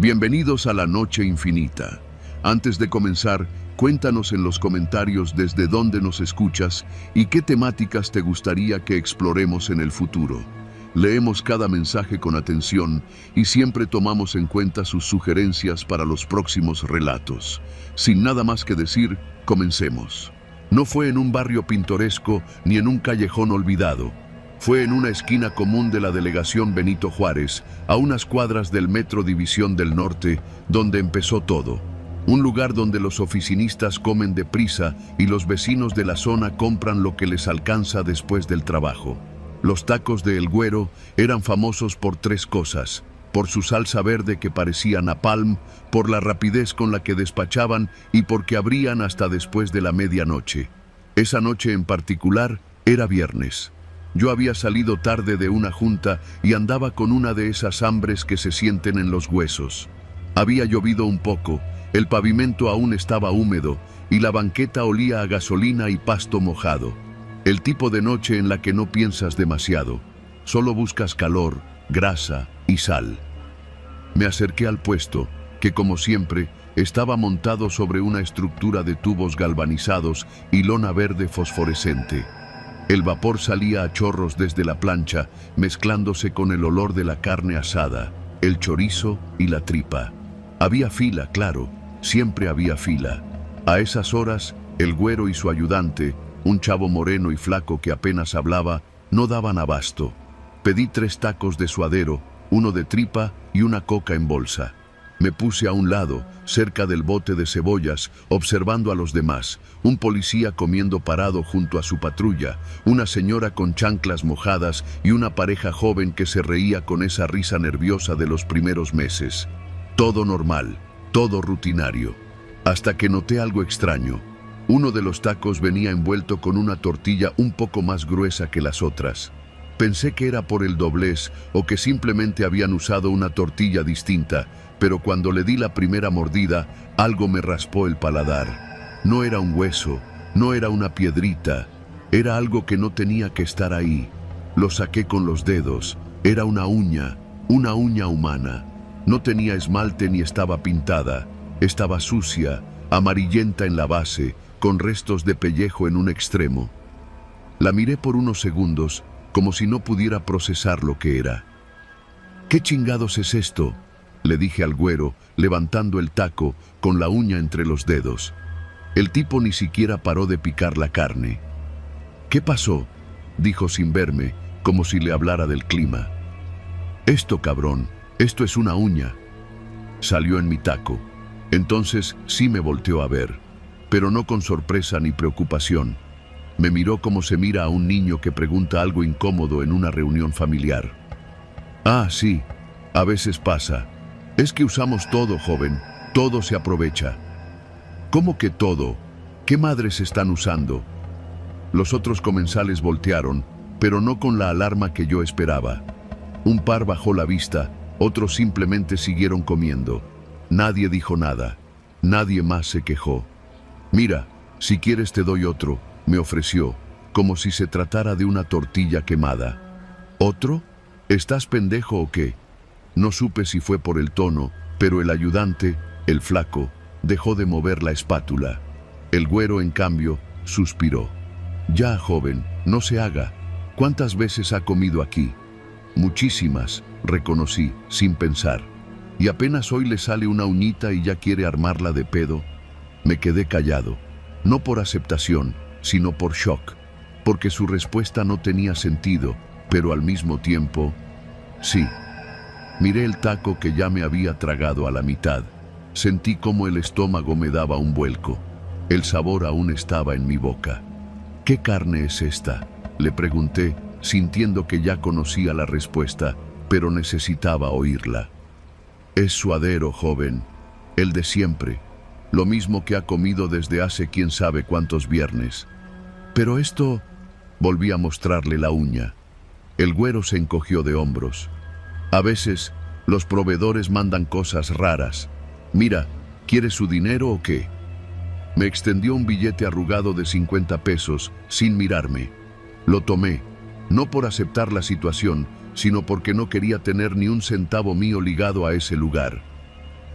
Bienvenidos a la Noche Infinita. Antes de comenzar, cuéntanos en los comentarios desde dónde nos escuchas y qué temáticas te gustaría que exploremos en el futuro. Leemos cada mensaje con atención y siempre tomamos en cuenta sus sugerencias para los próximos relatos. Sin nada más que decir, comencemos. No fue en un barrio pintoresco ni en un callejón olvidado. Fue en una esquina común de la delegación Benito Juárez, a unas cuadras del Metro División del Norte, donde empezó todo. Un lugar donde los oficinistas comen deprisa y los vecinos de la zona compran lo que les alcanza después del trabajo. Los tacos de El Güero eran famosos por tres cosas: por su salsa verde que parecía napalm, por la rapidez con la que despachaban y porque abrían hasta después de la medianoche. Esa noche en particular era viernes. Yo había salido tarde de una junta y andaba con una de esas hambres que se sienten en los huesos. Había llovido un poco, el pavimento aún estaba húmedo y la banqueta olía a gasolina y pasto mojado. El tipo de noche en la que no piensas demasiado, solo buscas calor, grasa y sal. Me acerqué al puesto, que como siempre, estaba montado sobre una estructura de tubos galvanizados y lona verde fosforescente. El vapor salía a chorros desde la plancha, mezclándose con el olor de la carne asada, el chorizo y la tripa. Había fila, claro, siempre había fila. A esas horas, El Güero y su ayudante, un chavo moreno y flaco que apenas hablaba, no daban abasto. Pedí 3 tacos de suadero, uno de tripa y una coca en bolsa. Me puse a un lado, cerca del bote de cebollas, observando a los demás. Un policía comiendo parado junto a su patrulla, una señora con chanclas mojadas y una pareja joven que se reía con esa risa nerviosa de los primeros meses. Todo normal, todo rutinario. Hasta que noté algo extraño. Uno de los tacos venía envuelto con una tortilla un poco más gruesa que las otras. Pensé que era por el doblez o que simplemente habían usado una tortilla distinta, pero cuando le di la primera mordida, algo me raspó el paladar. No era un hueso, no era una piedrita, era algo que no tenía que estar ahí. Lo saqué con los dedos, era una uña humana. No tenía esmalte ni estaba pintada, estaba sucia, amarillenta en la base, con restos de pellejo en un extremo. La miré por unos segundos, como si no pudiera procesar lo que era. ¿Qué chingados es esto?, le dije al Güero, levantando el taco, con la uña entre los dedos. El tipo ni siquiera paró de picar la carne. ¿Qué pasó?, dijo sin verme, como si le hablara del clima. Esto, cabrón, esto es una uña. Salió en mi taco. Entonces sí me volteó a ver, pero no con sorpresa ni preocupación. Me miró como se mira a un niño que pregunta algo incómodo en una reunión familiar. Ah, sí, a veces pasa. Es que usamos todo, joven, todo se aprovecha. ¿Cómo que todo? ¿Qué madres están usando? Los otros comensales voltearon, pero no con la alarma que yo esperaba. Un par bajó la vista, otros simplemente siguieron comiendo. Nadie dijo nada, nadie más se quejó. Mira, si quieres te doy otro, me ofreció, como si se tratara de una tortilla quemada. ¿Otro? ¿Estás pendejo o qué? No supe si fue por el tono, pero el ayudante, el flaco, dejó de mover la espátula. El Güero, en cambio, suspiró. Ya, joven, no se haga. ¿Cuántas veces ha comido aquí? Muchísimas, reconocí, sin pensar. Y apenas hoy le sale una uñita y ya quiere armarla de pedo. Me quedé callado, no por aceptación, sino por shock, porque su respuesta no tenía sentido, pero al mismo tiempo, sí. Miré el taco que ya me había tragado a la mitad. Sentí como el estómago me daba un vuelco. El sabor aún estaba en mi boca. ¿Qué carne es esta?, le pregunté, sintiendo que ya conocía la respuesta, pero necesitaba oírla. Es suadero, joven, el de siempre, lo mismo que ha comido desde hace quién sabe cuántos viernes. Pero esto... Volví a mostrarle la uña. El Güero se encogió de hombros. A veces, los proveedores mandan cosas raras. Mira, ¿quieres su dinero o qué? Me extendió un billete arrugado de 50 pesos, sin mirarme. Lo tomé, no por aceptar la situación, sino porque no quería tener ni un centavo mío ligado a ese lugar.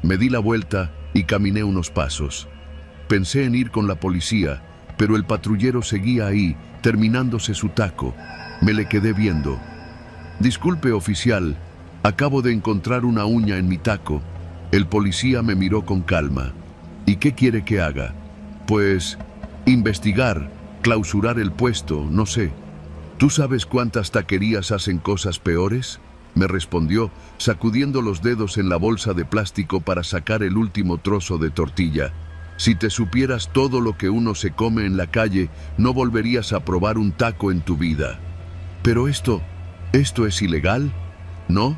Me di la vuelta y caminé unos pasos. Pensé en ir con la policía, pero el patrullero seguía ahí, terminándose su taco. Me le quedé viendo. «Disculpe, oficial, acabo de encontrar una uña en mi taco». El policía me miró con calma. «¿Y qué quiere que haga?» «Pues, investigar, clausurar el puesto, no sé». «¿Tú sabes cuántas taquerías hacen cosas peores?», me respondió, sacudiendo los dedos en la bolsa de plástico para sacar el último trozo de tortilla. «Si te supieras todo lo que uno se come en la calle, no volverías a probar un taco en tu vida». «Pero ¿esto es ilegal? ¿No?».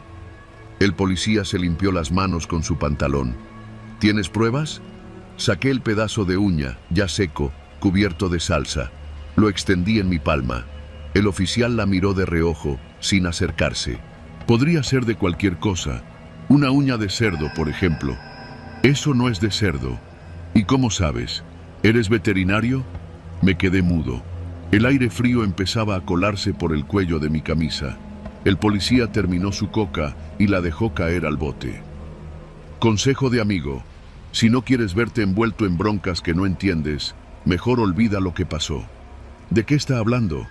El policía se limpió las manos con su pantalón. «¿Tienes pruebas?». Saqué el pedazo de uña, ya seco, cubierto de salsa. Lo extendí en mi palma. El oficial la miró de reojo, sin acercarse. «Podría ser de cualquier cosa. Una uña de cerdo, por ejemplo». «Eso no es de cerdo». «¿Y cómo sabes? ¿Eres veterinario?». Me quedé mudo. El aire frío empezaba a colarse por el cuello de mi camisa. El policía terminó su coca y la dejó caer al bote. «Consejo de amigo. Si no quieres verte envuelto en broncas que no entiendes, mejor olvida lo que pasó». «¿De qué está hablando?».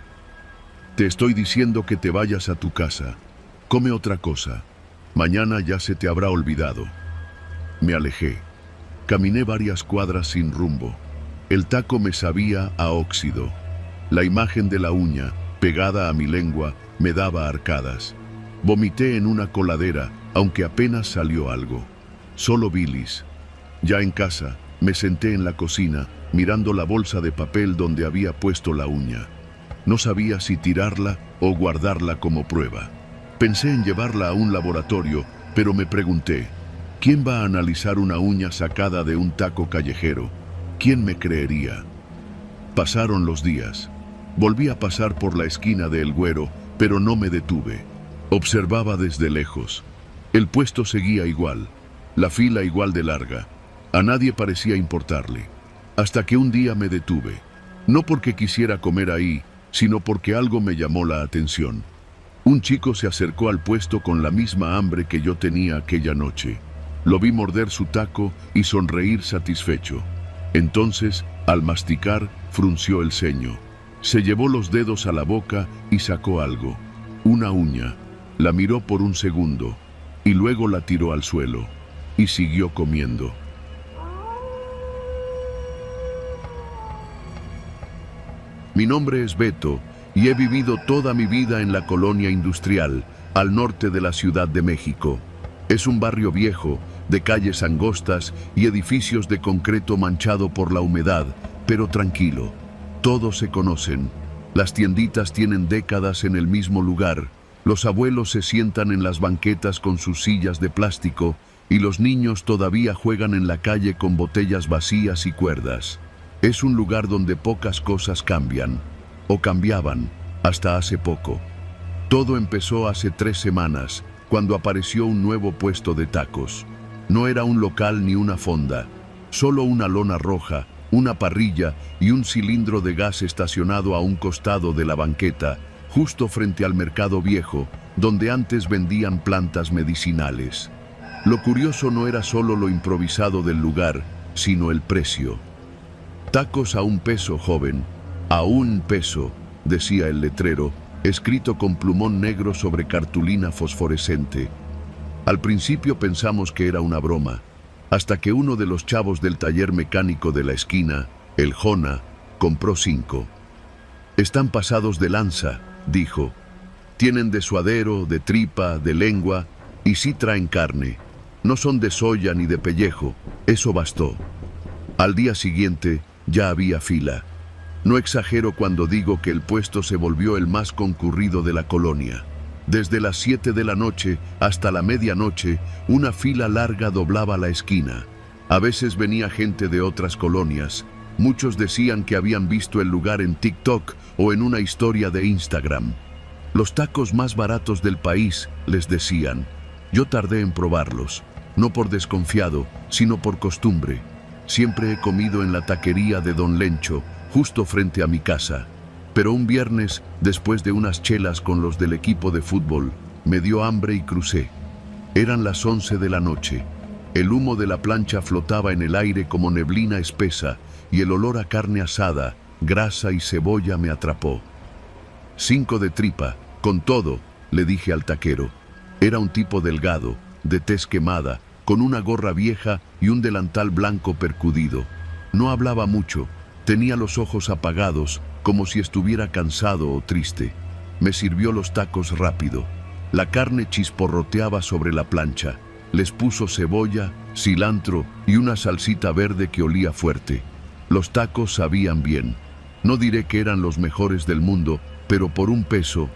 «Te estoy diciendo que te vayas a tu casa. Come otra cosa. Mañana ya se te habrá olvidado». Me alejé. Caminé varias cuadras sin rumbo. El taco me sabía a óxido. La imagen de la uña, pegada a mi lengua, me daba arcadas. Vomité en una coladera, aunque apenas salió algo. Solo bilis. Ya en casa, me senté en la cocina, mirando la bolsa de papel donde había puesto la uña. No sabía si tirarla o guardarla como prueba. Pensé en llevarla a un laboratorio, pero me pregunté, ¿quién va a analizar una uña sacada de un taco callejero? ¿Quién me creería? Pasaron los días. Volví a pasar por la esquina de El Güero, pero no me detuve. Observaba desde lejos. El puesto seguía igual, la fila igual de larga. A nadie parecía importarle. Hasta que un día me detuve. No porque quisiera comer ahí, sino porque algo me llamó la atención. Un chico se acercó al puesto con la misma hambre que yo tenía aquella noche. Lo vi morder su taco y sonreír satisfecho. Entonces, al masticar, frunció el ceño. Se llevó los dedos a la boca y sacó algo. Una uña. La miró por un segundo y luego la tiró al suelo y siguió comiendo. Mi nombre es Beto y he vivido toda mi vida en la colonia industrial, al norte de la Ciudad de México. Es un barrio viejo, de calles angostas y edificios de concreto manchado por la humedad, pero tranquilo. Todos se conocen. Las tienditas tienen décadas en el mismo lugar. Los abuelos se sientan en las banquetas con sus sillas de plástico y los niños todavía juegan en la calle con botellas vacías y cuerdas. Es un lugar donde pocas cosas cambian, o cambiaban, hasta hace poco. Todo empezó hace 3 semanas, cuando apareció un nuevo puesto de tacos. No era un local ni una fonda, solo una lona roja, una parrilla y un cilindro de gas estacionado a un costado de la banqueta, justo frente al mercado viejo, donde antes vendían plantas medicinales. Lo curioso no era solo lo improvisado del lugar, sino el precio. «Tacos a $1, joven, a $1», decía el letrero, escrito con plumón negro sobre cartulina fosforescente. Al principio pensamos que era una broma, hasta que uno de los chavos del taller mecánico de la esquina, el Jona, compró 5. «Están pasados de lanza», dijo. «Tienen de suadero, de tripa, de lengua, y sí traen carne. No son de soya ni de pellejo, eso bastó». Al día siguiente ya había fila. No exagero cuando digo que el puesto se volvió el más concurrido de la colonia. Desde las 7 de la noche hasta la medianoche, una fila larga doblaba la esquina. A veces venía gente de otras colonias. Muchos decían que habían visto el lugar en TikTok o en una historia de Instagram. «Los tacos más baratos del país», les decían. Yo tardé en probarlos, no por desconfiado, sino por costumbre. Siempre he comido en la taquería de Don Lencho, justo frente a mi casa. Pero un viernes, después de unas chelas con los del equipo de fútbol, me dio hambre y crucé. Eran las 11 de la noche. El humo de la plancha flotaba en el aire como neblina espesa y el olor a carne asada, grasa y cebolla me atrapó. 5 de tripa, con todo, le dije al taquero. Era un tipo delgado, de tez quemada, con una gorra vieja y un delantal blanco percudido. No hablaba mucho, tenía los ojos apagados, como si estuviera cansado o triste. Me sirvió los tacos rápido. La carne chisporroteaba sobre la plancha. Les puso cebolla, cilantro y una salsita verde que olía fuerte. Los tacos sabían bien. No diré que eran los mejores del mundo, pero por un peso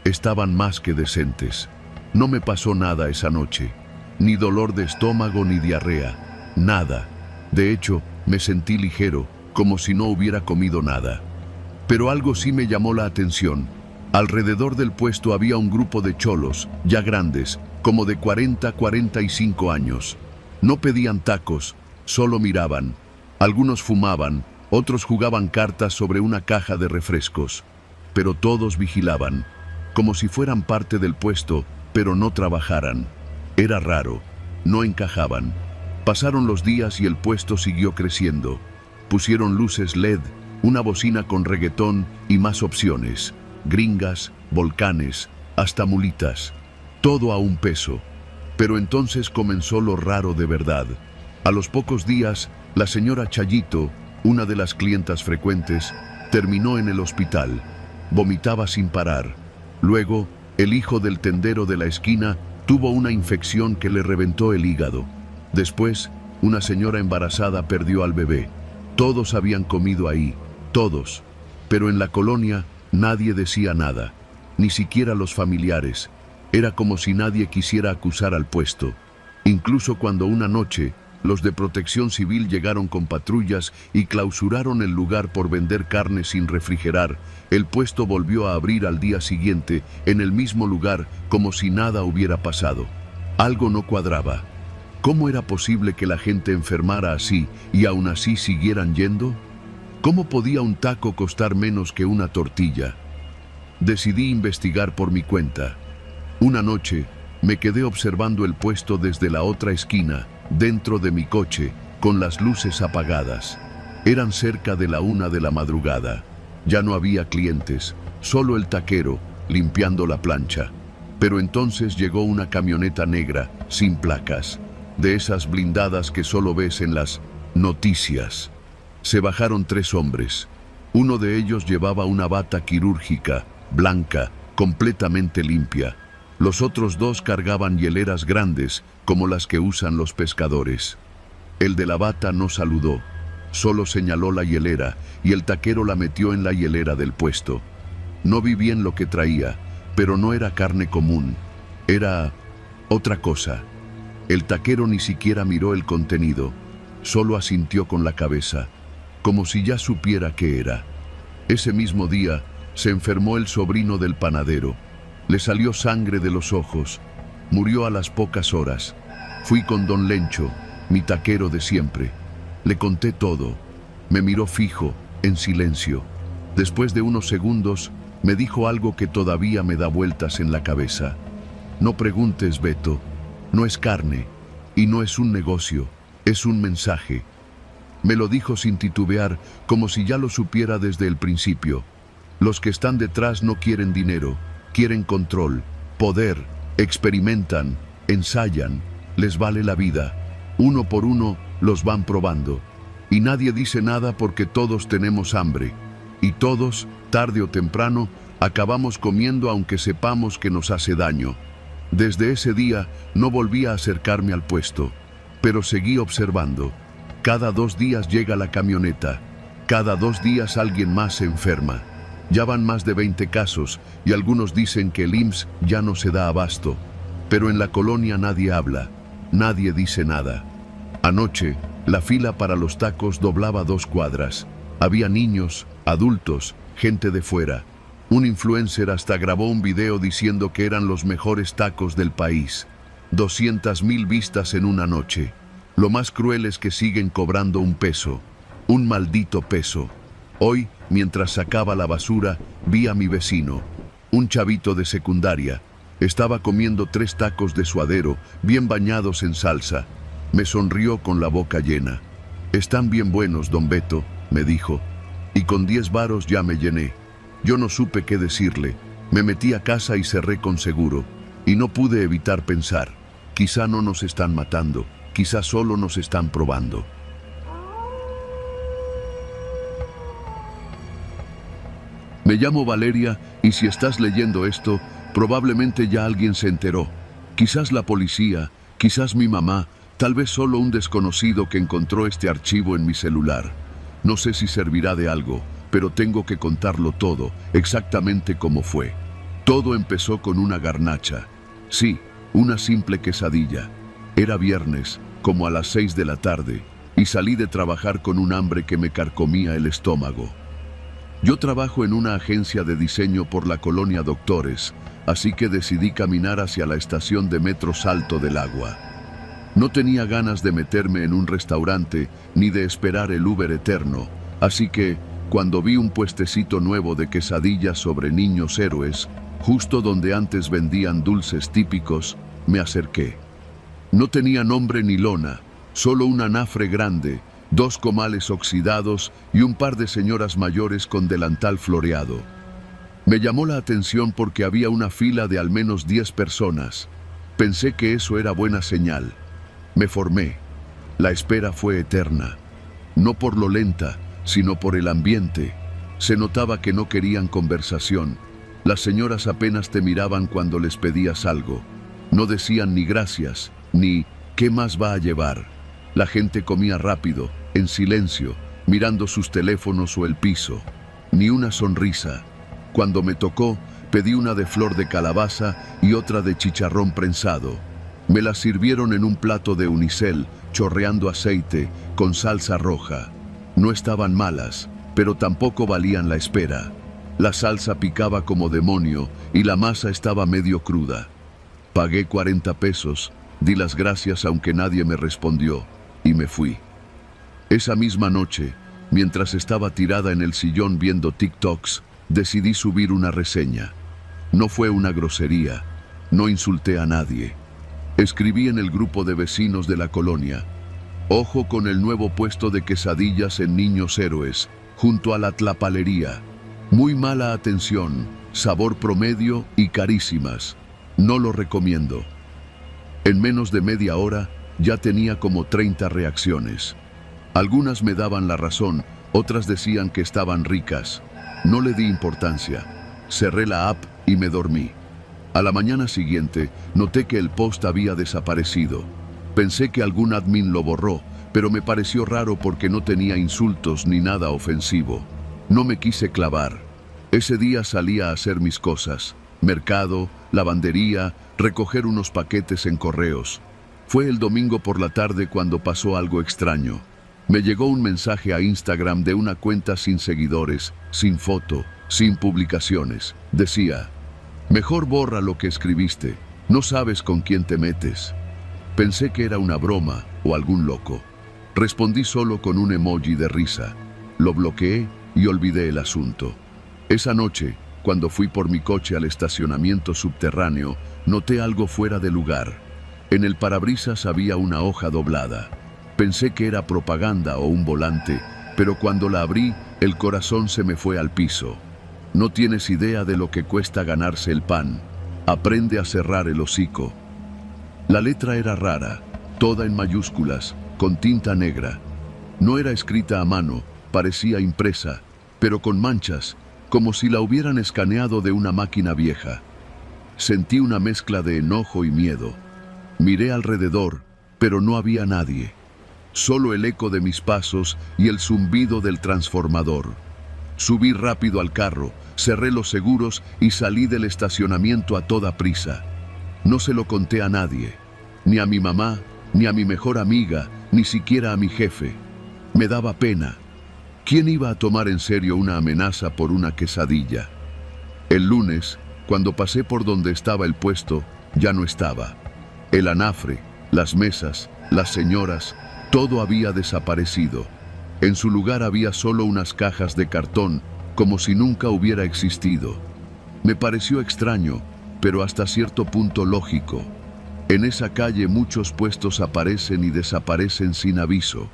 estaban más que decentes. No me pasó nada esa noche. Ni dolor de estómago ni diarrea. Nada. De hecho, me sentí ligero, como si no hubiera comido nada. Pero algo sí me llamó la atención. Alrededor del puesto había un grupo de cholos, ya grandes, como de 40-45 años. No pedían tacos, solo miraban. Algunos fumaban, otros jugaban cartas sobre una caja de refrescos. Pero todos vigilaban, como si fueran parte del puesto, pero no trabajaran. Era raro, no encajaban. Pasaron los días y el puesto siguió creciendo. Pusieron luces LED, una bocina con reggaetón y más opciones. Gringas, volcanes, hasta mulitas. Todo a un peso. Pero entonces comenzó lo raro de verdad. A los pocos días, la señora Chayito, una de las clientas frecuentes, terminó en el hospital. Vomitaba sin parar. Luego, el hijo del tendero de la esquina tuvo una infección que le reventó el hígado. Después, una señora embarazada perdió al bebé. Todos habían comido ahí, todos. Pero en la colonia nadie decía nada, ni siquiera los familiares. Era como si nadie quisiera acusar al puesto. Incluso cuando una noche los de Protección Civil llegaron con patrullas y clausuraron el lugar por vender carne sin refrigerar, el puesto volvió a abrir al día siguiente en el mismo lugar como si nada hubiera pasado. Algo no cuadraba. ¿Cómo era posible que la gente enfermara así y aún así siguieran yendo? ¿Cómo podía un taco costar menos que una tortilla? Decidí investigar por mi cuenta. Una noche me quedé observando el puesto desde la otra esquina, dentro de mi coche, con las luces apagadas. Eran cerca de la 1 de la madrugada. Ya no había clientes, solo el taquero, limpiando la plancha. Pero entonces llegó una camioneta negra, sin placas, de esas blindadas que solo ves en las noticias. Se bajaron 3 hombres. Uno de ellos llevaba una bata quirúrgica, blanca, completamente limpia. Los otros 2 cargaban hieleras grandes, como las que usan los pescadores. El de la bata no saludó, solo señaló la hielera y el taquero la metió en la hielera del puesto. No vi bien lo que traía, pero no era carne común, era otra cosa. El taquero ni siquiera miró el contenido, solo asintió con la cabeza, como si ya supiera qué era. Ese mismo día se enfermó el sobrino del panadero. Le salió sangre de los ojos. Murió a las pocas horas. Fui con don Lencho, mi taquero de siempre. Le conté todo. Me miró fijo, en silencio. Después de unos segundos, me dijo algo que todavía me da vueltas en la cabeza. No preguntes, Beto. No es carne, y no es un negocio, es un mensaje. Me lo dijo sin titubear, como si ya lo supiera desde el principio. Los que están detrás no quieren dinero, quieren control, poder, experimentan, ensayan, les vale la vida. Uno por uno los van probando. Y nadie dice nada porque todos tenemos hambre. Y todos, tarde o temprano, acabamos comiendo aunque sepamos que nos hace daño. Desde ese día no volví a acercarme al puesto, pero seguí observando. Cada 2 días llega la camioneta. Cada 2 días alguien más se enferma. Ya van más de 20 casos y algunos dicen que el IMSS ya no se da abasto. Pero en la colonia nadie habla, nadie dice nada. Anoche, la fila para los tacos doblaba 2 cuadras. Había niños, adultos, gente de fuera. Un influencer hasta grabó un video diciendo que eran los mejores tacos del país. 200,000 vistas en una noche. Lo más cruel es que siguen cobrando un peso. Un maldito peso. Hoy, mientras sacaba la basura, vi a mi vecino, un chavito de secundaria. Estaba comiendo 3 tacos de suadero, bien bañados en salsa. Me sonrió con la boca llena. «Están bien buenos, don Beto», me dijo, y con 10 varos ya me llené. Yo no supe qué decirle. Me metí a casa y cerré con seguro, y no pude evitar pensar, quizá no nos están matando, quizá solo nos están probando. Me llamo Valeria, y si estás leyendo esto, probablemente ya alguien se enteró. Quizás la policía, quizás mi mamá, tal vez solo un desconocido que encontró este archivo en mi celular. No sé si servirá de algo, pero tengo que contarlo todo, exactamente como fue. Todo empezó con una garnacha. Sí, una simple quesadilla. Era viernes, como a las 6 de la tarde, y salí de trabajar con un hambre que me carcomía el estómago. Yo trabajo en una agencia de diseño por la colonia Doctores, así que decidí caminar hacia la estación de metro Salto del Agua. No tenía ganas de meterme en un restaurante ni de esperar el Uber eterno, así que, cuando vi un puestecito nuevo de quesadillas sobre niños héroes, justo donde antes vendían dulces típicos, me acerqué. No tenía nombre ni lona, solo un anafre grande, 2 comales oxidados y un par de señoras mayores con delantal floreado. Me llamó la atención porque había una fila de al menos 10 personas. Pensé que eso era buena señal. Me formé. La espera fue eterna. No por lo lenta, sino por el ambiente. Se notaba que no querían conversación. Las señoras apenas te miraban cuando les pedías algo. No decían ni gracias, ni ¿qué más va a llevar? La gente comía rápido, en silencio, mirando sus teléfonos o el piso. Ni una sonrisa. Cuando me tocó, pedí una de flor de calabaza y otra de chicharrón prensado. Me las sirvieron en un plato de unicel, chorreando aceite, con salsa roja. No estaban malas, pero tampoco valían la espera. La salsa picaba como demonio y la masa estaba medio cruda. Pagué 40 pesos, di las gracias aunque nadie me respondió, y me fui. Esa misma noche, mientras estaba tirada en el sillón viendo TikToks, decidí subir una reseña. No fue una grosería, no insulté a nadie. Escribí en el grupo de vecinos de la colonia: ojo con el nuevo puesto de quesadillas en Niños Héroes, junto a la tlapalería. Muy mala atención, sabor promedio y carísimas. No lo recomiendo. En menos de media hora ya tenía como 30 reacciones. Algunas me daban la razón, otras decían que estaban ricas. No le di importancia. Cerré la app y me dormí. A la mañana siguiente, noté que el post había desaparecido. Pensé que algún admin lo borró, pero me pareció raro porque no tenía insultos ni nada ofensivo. No me quise clavar. Ese día salí a hacer mis cosas: mercado, lavandería, recoger unos paquetes en correos. Fue el domingo por la tarde cuando pasó algo extraño. Me llegó un mensaje a Instagram de una cuenta sin seguidores, sin foto, sin publicaciones. Decía: mejor borra lo que escribiste, no sabes con quién te metes. Pensé que era una broma o algún loco. Respondí solo con un emoji de risa. Lo bloqueé y olvidé el asunto. Esa noche, cuando fui por mi coche al estacionamiento subterráneo, noté algo fuera de lugar. En el parabrisas había una hoja doblada. Pensé que era propaganda o un volante, pero cuando la abrí, el corazón se me fue al piso. No tienes idea de lo que cuesta ganarse el pan. Aprende a cerrar el hocico. La letra era rara, toda en mayúsculas, con tinta negra. No era escrita a mano, parecía impresa, pero con manchas, como si la hubieran escaneado de una máquina vieja. Sentí una mezcla de enojo y miedo. Miré alrededor, pero no había nadie. Solo el eco de mis pasos y el zumbido del transformador. Subí rápido al carro, cerré los seguros y salí del estacionamiento a toda prisa. No se lo conté a nadie, ni a mi mamá, ni a mi mejor amiga, ni siquiera a mi jefe. Me daba pena. ¿Quién iba a tomar en serio una amenaza por una quesadilla? El lunes, cuando pasé por donde estaba el puesto, ya no estaba. El anafre, las mesas, las señoras, todo había desaparecido. En su lugar había solo unas cajas de cartón, como si nunca hubiera existido. Me pareció extraño, pero hasta cierto punto lógico. En esa calle muchos puestos aparecen y desaparecen sin aviso.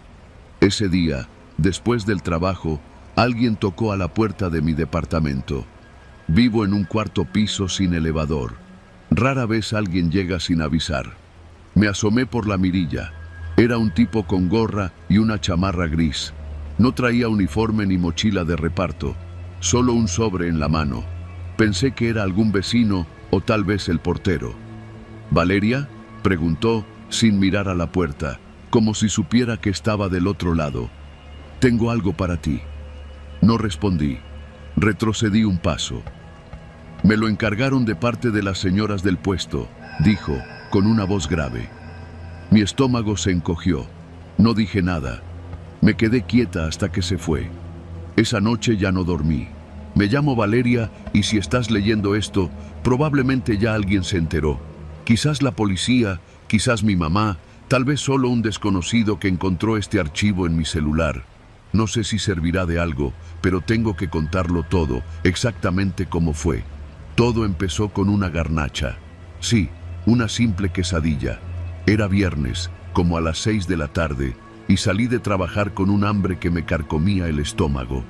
Ese día, después del trabajo, alguien tocó a la puerta de mi departamento. Vivo en un cuarto piso sin elevador. Rara vez alguien llega sin avisar. Me asomé por la mirilla. Era un tipo con gorra y una chamarra gris. No traía uniforme ni mochila de reparto, solo un sobre en la mano. Pensé que era algún vecino o tal vez el portero. ¿Valeria?, preguntó sin mirar a la puerta, como si supiera que estaba del otro lado. «Tengo algo para ti». No respondí. Retrocedí un paso. «Me lo encargaron de parte de las señoras del puesto», dijo, con una voz grave. Mi estómago se encogió. No dije nada. Me quedé quieta hasta que se fue. Esa noche ya no dormí. Me llamo Valeria y si estás leyendo esto, probablemente ya alguien se enteró. Quizás la policía, quizás mi mamá, tal vez solo un desconocido que encontró este archivo en mi celular. No sé si servirá de algo, pero tengo que contarlo todo, exactamente como fue. Todo empezó con una garnacha. Sí, una simple quesadilla. Era viernes, como a las 6 de la tarde, y salí de trabajar con un hambre que me carcomía el estómago.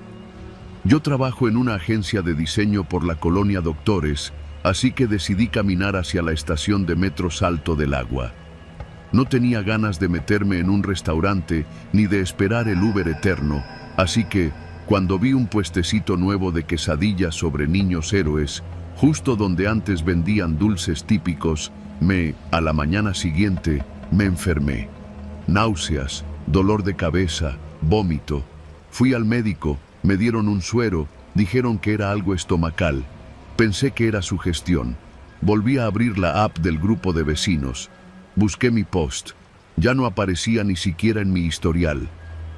Yo trabajo en una agencia de diseño por la colonia Doctores, así que decidí caminar hacia la estación de metro Salto del Agua. No tenía ganas de meterme en un restaurante ni de esperar el Uber eterno, así que, cuando vi un puestecito nuevo de quesadillas sobre niños héroes, justo donde antes vendían dulces típicos, a la mañana siguiente, me enfermé. Náuseas, dolor de cabeza, vómito. Fui al médico, me dieron un suero, dijeron que era algo estomacal. Pensé que era sugestión. Volví a abrir la app del grupo de vecinos. Busqué mi post. Ya no aparecía ni siquiera en mi historial.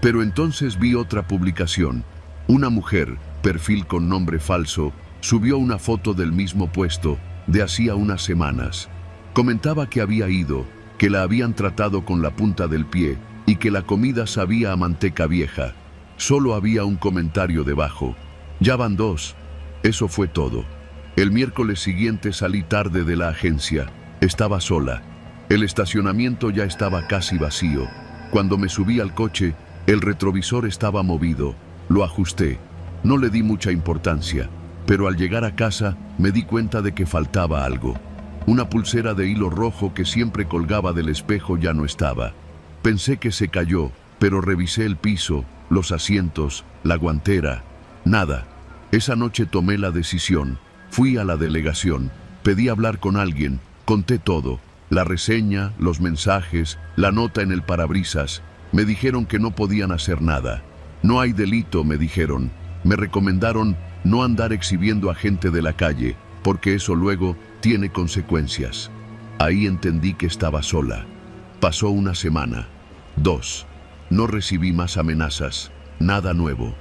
Pero entonces vi otra publicación. Una mujer, perfil con nombre falso, subió una foto del mismo puesto, de hacía unas semanas. Comentaba que había ido, que la habían tratado con la punta del pie y que la comida sabía a manteca vieja. Solo había un comentario debajo. Ya van 2. Eso fue todo. El miércoles siguiente salí tarde de la agencia. Estaba sola. El estacionamiento ya estaba casi vacío. Cuando me subí al coche, el retrovisor estaba movido. Lo ajusté. No le di mucha importancia, pero al llegar a casa me di cuenta de que faltaba algo. Una pulsera de hilo rojo que siempre colgaba del espejo ya no estaba. Pensé que se cayó, pero revisé el piso, los asientos, la guantera. Nada. Esa noche tomé la decisión. Fui a la delegación, pedí hablar con alguien, conté todo. La reseña, los mensajes, la nota en el parabrisas. Me dijeron que no podían hacer nada. No hay delito, me dijeron. Me recomendaron no andar exhibiendo a gente de la calle, porque eso luego tiene consecuencias. Ahí entendí que estaba sola. Pasó una semana. 2. No recibí más amenazas. Nada nuevo.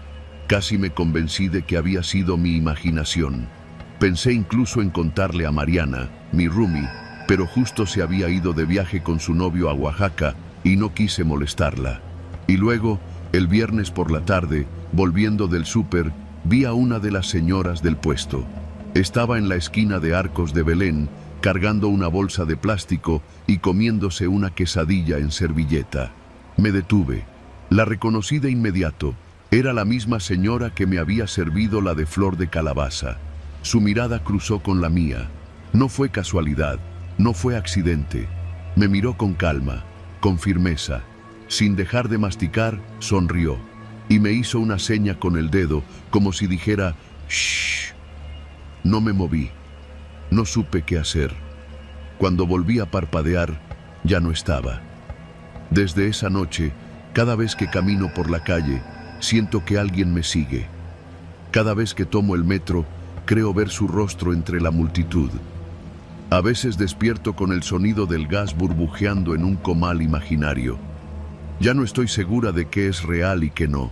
Casi me convencí de que había sido mi imaginación. Pensé incluso en contarle a Mariana, mi roomie, pero justo se había ido de viaje con su novio a Oaxaca y no quise molestarla. Y luego, el viernes por la tarde, volviendo del súper, vi a una de las señoras del puesto. Estaba en la esquina de Arcos de Belén, cargando una bolsa de plástico y comiéndose una quesadilla en servilleta. Me detuve. La reconocí de inmediato. Era la misma señora que me había servido la de flor de calabaza. Su mirada cruzó con la mía. No fue casualidad, no fue accidente. Me miró con calma, con firmeza. Sin dejar de masticar, sonrió. Y me hizo una seña con el dedo, como si dijera, «Shh». No me moví. No supe qué hacer. Cuando volví a parpadear, ya no estaba. Desde esa noche, cada vez que camino por la calle, siento que alguien me sigue. Cada vez que tomo el metro, creo ver su rostro entre la multitud. A veces despierto con el sonido del gas burbujeando en un comal imaginario. Ya no estoy segura de qué es real y qué no.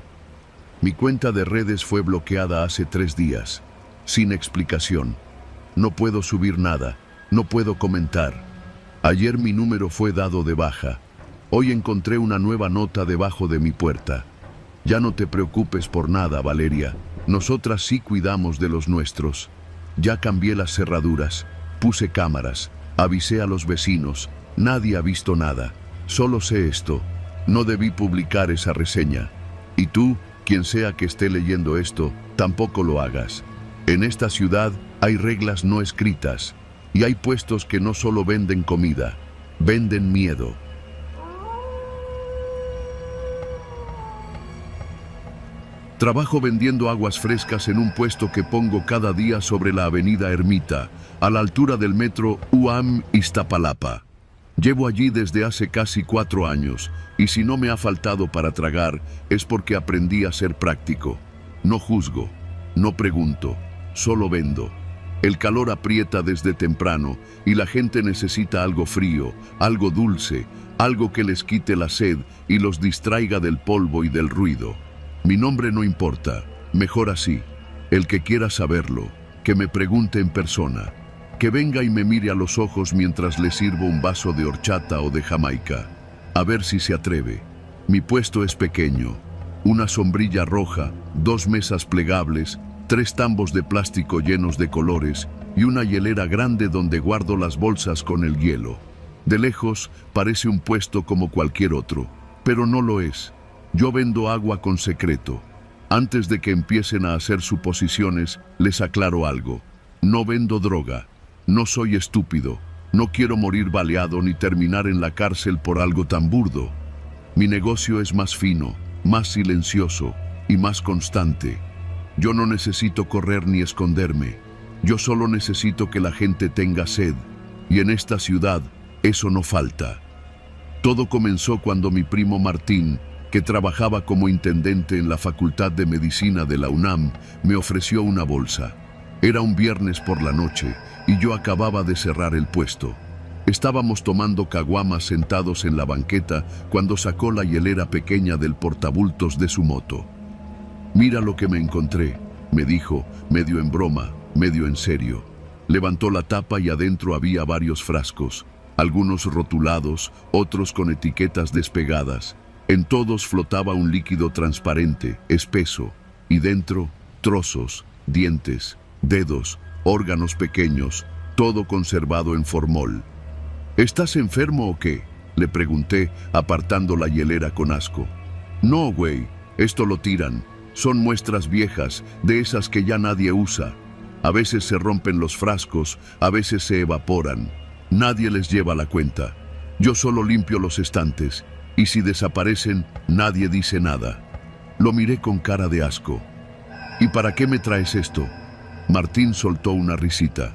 Mi cuenta de redes fue bloqueada hace 3 días, sin explicación. No puedo subir nada, no puedo comentar. Ayer mi número fue dado de baja. Hoy encontré una nueva nota debajo de mi puerta. Ya no te preocupes por nada, Valeria. Nosotras sí cuidamos de los nuestros. Ya cambié las cerraduras, puse cámaras, avisé a los vecinos. Nadie ha visto nada. Solo sé esto. No debí publicar esa reseña. Y tú, quien sea que esté leyendo esto, tampoco lo hagas. En esta ciudad hay reglas no escritas. Y hay puestos que no solo venden comida, venden miedo. Trabajo vendiendo aguas frescas en un puesto que pongo cada día sobre la avenida Ermita, a la altura del metro UAM-Iztapalapa. Llevo allí desde hace casi 4 años, y si no me ha faltado para tragar, es porque aprendí a ser práctico. No juzgo, no pregunto, solo vendo. El calor aprieta desde temprano y la gente necesita algo frío, algo dulce, algo que les quite la sed y los distraiga del polvo y del ruido. Mi nombre no importa, mejor así. El que quiera saberlo, que me pregunte en persona, que venga y me mire a los ojos mientras le sirvo un vaso de horchata o de Jamaica, a ver si se atreve. Mi puesto es pequeño, una sombrilla roja, 2 mesas plegables, 3 tambos de plástico llenos de colores y una hielera grande donde guardo las bolsas con el hielo. De lejos parece un puesto como cualquier otro, pero no lo es. Yo vendo agua con secreto. Antes de que empiecen a hacer suposiciones, les aclaro algo. No vendo droga. No soy estúpido. No quiero morir baleado ni terminar en la cárcel por algo tan burdo. Mi negocio es más fino, más silencioso y más constante. Yo no necesito correr ni esconderme. Yo solo necesito que la gente tenga sed. Y en esta ciudad, eso no falta. Todo comenzó cuando mi primo Martín, que trabajaba como intendente en la Facultad de Medicina de la UNAM, me ofreció una bolsa. Era un viernes por la noche y yo acababa de cerrar el puesto. Estábamos tomando caguamas sentados en la banqueta cuando sacó la hielera pequeña del portabultos de su moto. «Mira lo que me encontré», me dijo, medio en broma, medio en serio. Levantó la tapa y adentro había varios frascos, algunos rotulados, otros con etiquetas despegadas. En todos flotaba un líquido transparente, espeso, y dentro, trozos, dientes, dedos, órganos pequeños, todo conservado en formol. «¿Estás enfermo o qué?», le pregunté, apartando la hielera con asco. «No, güey, esto lo tiran. Son muestras viejas, de esas que ya nadie usa. A veces se rompen los frascos, a veces se evaporan. Nadie les lleva la cuenta. Yo solo limpio los estantes. Y si desaparecen, nadie dice nada». Lo miré con cara de asco. «¿Y para qué me traes esto?». Martín soltó una risita.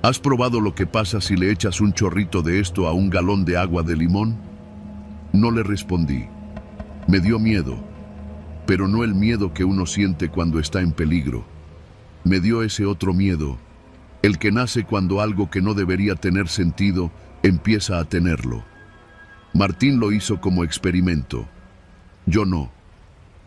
«¿Has probado lo que pasa si le echas un chorrito de esto a un galón de agua de limón?». No le respondí. Me dio miedo, pero no el miedo que uno siente cuando está en peligro. Me dio ese otro miedo, el que nace cuando algo que no debería tener sentido empieza a tenerlo. Martín lo hizo como experimento. Yo no.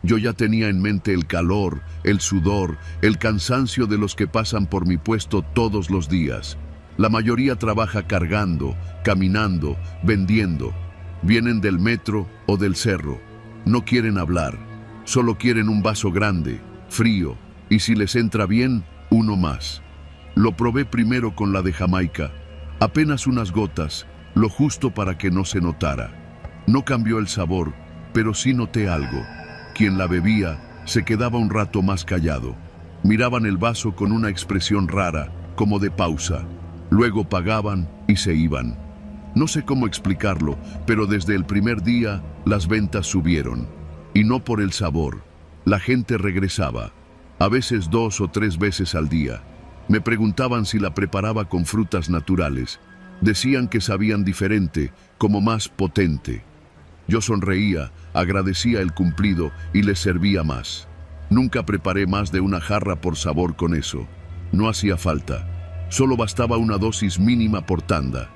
Yo ya tenía en mente el calor, el sudor, el cansancio de los que pasan por mi puesto todos los días. La mayoría trabaja cargando, caminando, vendiendo. Vienen del metro o del cerro. No quieren hablar. Solo quieren un vaso grande, frío, y si les entra bien, uno más. Lo probé primero con la de Jamaica. Apenas unas gotas, lo justo para que no se notara. No cambió el sabor, pero sí noté algo. Quien la bebía se quedaba un rato más callado. Miraban el vaso con una expresión rara, como de pausa. Luego pagaban y se iban. No sé cómo explicarlo, pero desde el primer día las ventas subieron. Y no por el sabor. La gente regresaba, a veces 2 o 3 veces al día. Me preguntaban si la preparaba con frutas naturales. Decían que sabían diferente, como más potente. Yo sonreía, agradecía el cumplido y les servía más. Nunca preparé más de una jarra por sabor con eso. No hacía falta. Solo bastaba una dosis mínima por tanda.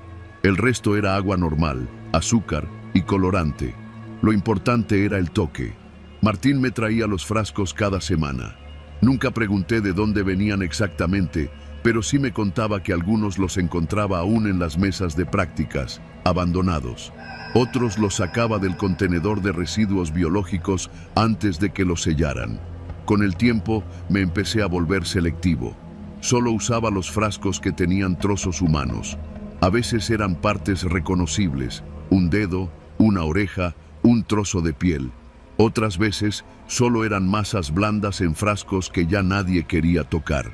El resto era agua normal, azúcar y colorante. Lo importante era el toque. Martín me traía los frascos cada semana. Nunca pregunté de dónde venían exactamente, pero sí me contaba que algunos los encontraba aún en las mesas de prácticas, abandonados. Otros los sacaba del contenedor de residuos biológicos antes de que los sellaran. Con el tiempo me empecé a volver selectivo. Solo usaba los frascos que tenían trozos humanos. A veces eran partes reconocibles, un dedo, una oreja, un trozo de piel. Otras veces solo eran masas blandas en frascos que ya nadie quería tocar.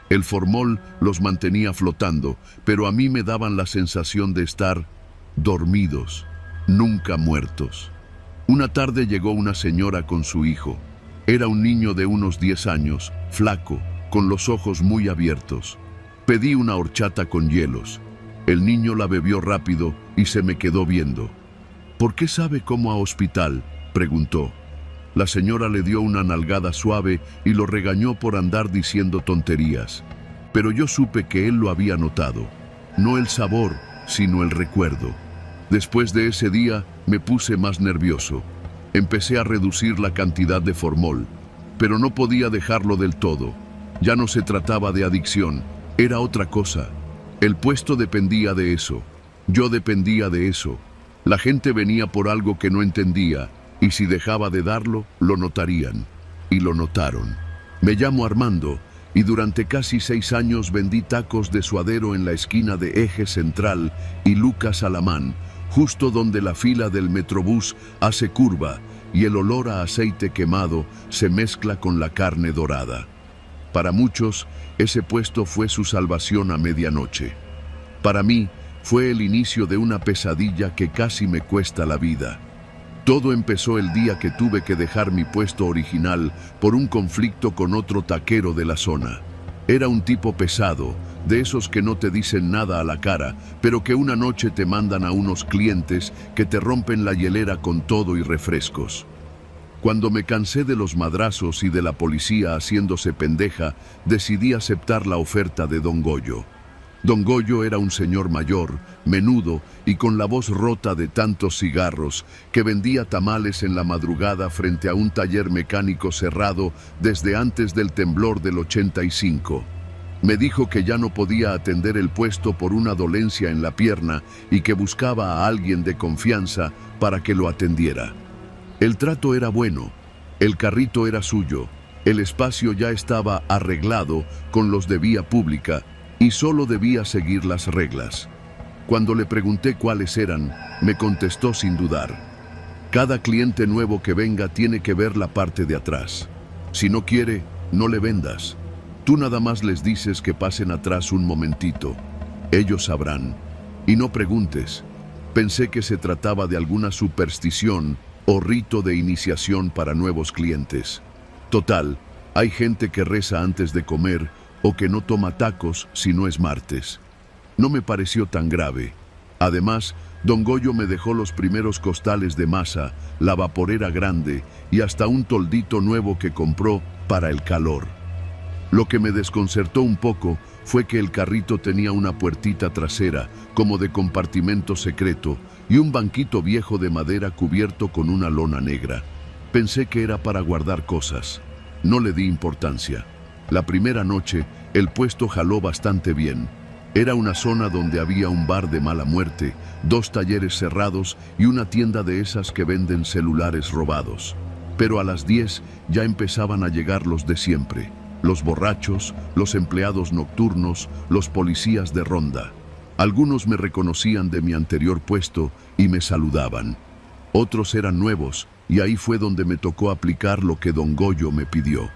El formol los mantenía flotando, pero a mí me daban la sensación de estar dormidos, nunca muertos. Una tarde llegó una señora con su hijo. Era un niño de unos 10 años, flaco, con los ojos muy abiertos. Pedí una horchata con hielos. El niño la bebió rápido y se me quedó viendo. ¿Por qué sabe como a hospital?, preguntó. La señora le dio una nalgada suave y lo regañó por andar diciendo tonterías. Pero yo supe que él lo había notado. No el sabor, sino el recuerdo. Después de ese día me puse más nervioso. Empecé a reducir la cantidad de formol, pero no podía dejarlo del todo. Ya no se trataba de adicción, era otra cosa. El puesto dependía de eso. Yo dependía de eso. La gente venía por algo que no entendía, y si dejaba de darlo, lo notarían. Y lo notaron. Me llamo Armando, y durante casi 6 años vendí tacos de suadero en la esquina de Eje Central y Lucas Alamán, justo donde la fila del Metrobús hace curva y el olor a aceite quemado se mezcla con la carne dorada. Para muchos, ese puesto fue su salvación a medianoche. Para mí, fue el inicio de una pesadilla que casi me cuesta la vida. Todo empezó el día que tuve que dejar mi puesto original por un conflicto con otro taquero de la zona. Era un tipo pesado, de esos que no te dicen nada a la cara, pero que una noche te mandan a unos clientes que te rompen la hielera con todo y refrescos. Cuando me cansé de los madrazos y de la policía haciéndose pendeja, decidí aceptar la oferta de Don Goyo. Don Goyo era un señor mayor, menudo y con la voz rota de tantos cigarros, que vendía tamales en la madrugada frente a un taller mecánico cerrado desde antes del temblor del 85. Me dijo que ya no podía atender el puesto por una dolencia en la pierna y que buscaba a alguien de confianza para que lo atendiera. El trato era bueno, el carrito era suyo, el espacio ya estaba arreglado con los de vía pública y solo debía seguir las reglas. Cuando le pregunté cuáles eran, me contestó sin dudar. Cada cliente nuevo que venga tiene que ver la parte de atrás. Si no quiere, no le vendas. Tú nada más les dices que pasen atrás un momentito. Ellos sabrán. Y no preguntes. Pensé que se trataba de alguna superstición o rito de iniciación para nuevos clientes. Total, hay gente que reza antes de comer o que no toma tacos si no es martes. No me pareció tan grave. Además, Don Goyo me dejó los primeros costales de masa, la vaporera grande y hasta un toldito nuevo que compró para el calor. Lo que me desconcertó un poco fue que el carrito tenía una puertita trasera, como de compartimento secreto, y un banquito viejo de madera cubierto con una lona negra. Pensé que era para guardar cosas. No le di importancia. La primera noche, el puesto jaló bastante bien. Era una zona donde había un bar de mala muerte, 2 talleres cerrados y una tienda de esas que venden celulares robados. Pero a las 10 ya empezaban a llegar los de siempre. Los borrachos, los empleados nocturnos, los policías de ronda. Algunos me reconocían de mi anterior puesto y me saludaban. Otros eran nuevos y ahí fue donde me tocó aplicar lo que Don Goyo me pidió.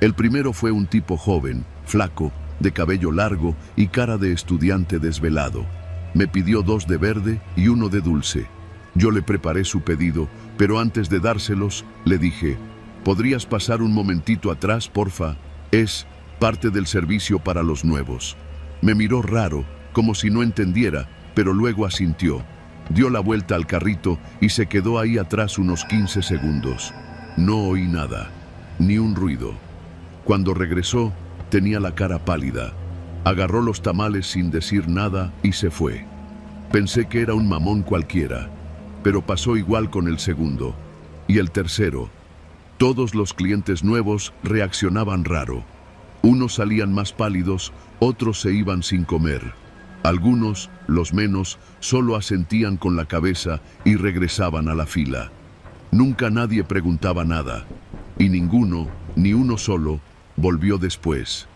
El primero fue un tipo joven, flaco, de cabello largo y cara de estudiante desvelado. Me pidió 2 de verde y 1 de dulce. Yo le preparé su pedido, pero antes de dárselos, le dije, ¿podrías pasar un momentito atrás, porfa? Es parte del servicio para los nuevos. Me miró raro, como si no entendiera, pero luego asintió. Dio la vuelta al carrito y se quedó ahí atrás unos 15 segundos. No oí nada, ni un ruido. Cuando regresó, tenía la cara pálida. Agarró los tamales sin decir nada y se fue. Pensé que era un mamón cualquiera, pero pasó igual con el segundo. Y el tercero. Todos los clientes nuevos reaccionaban raro. Unos salían más pálidos, otros se iban sin comer. Algunos, los menos, solo asentían con la cabeza y regresaban a la fila. Nunca nadie preguntaba nada, y ninguno, ni uno solo, volvió después.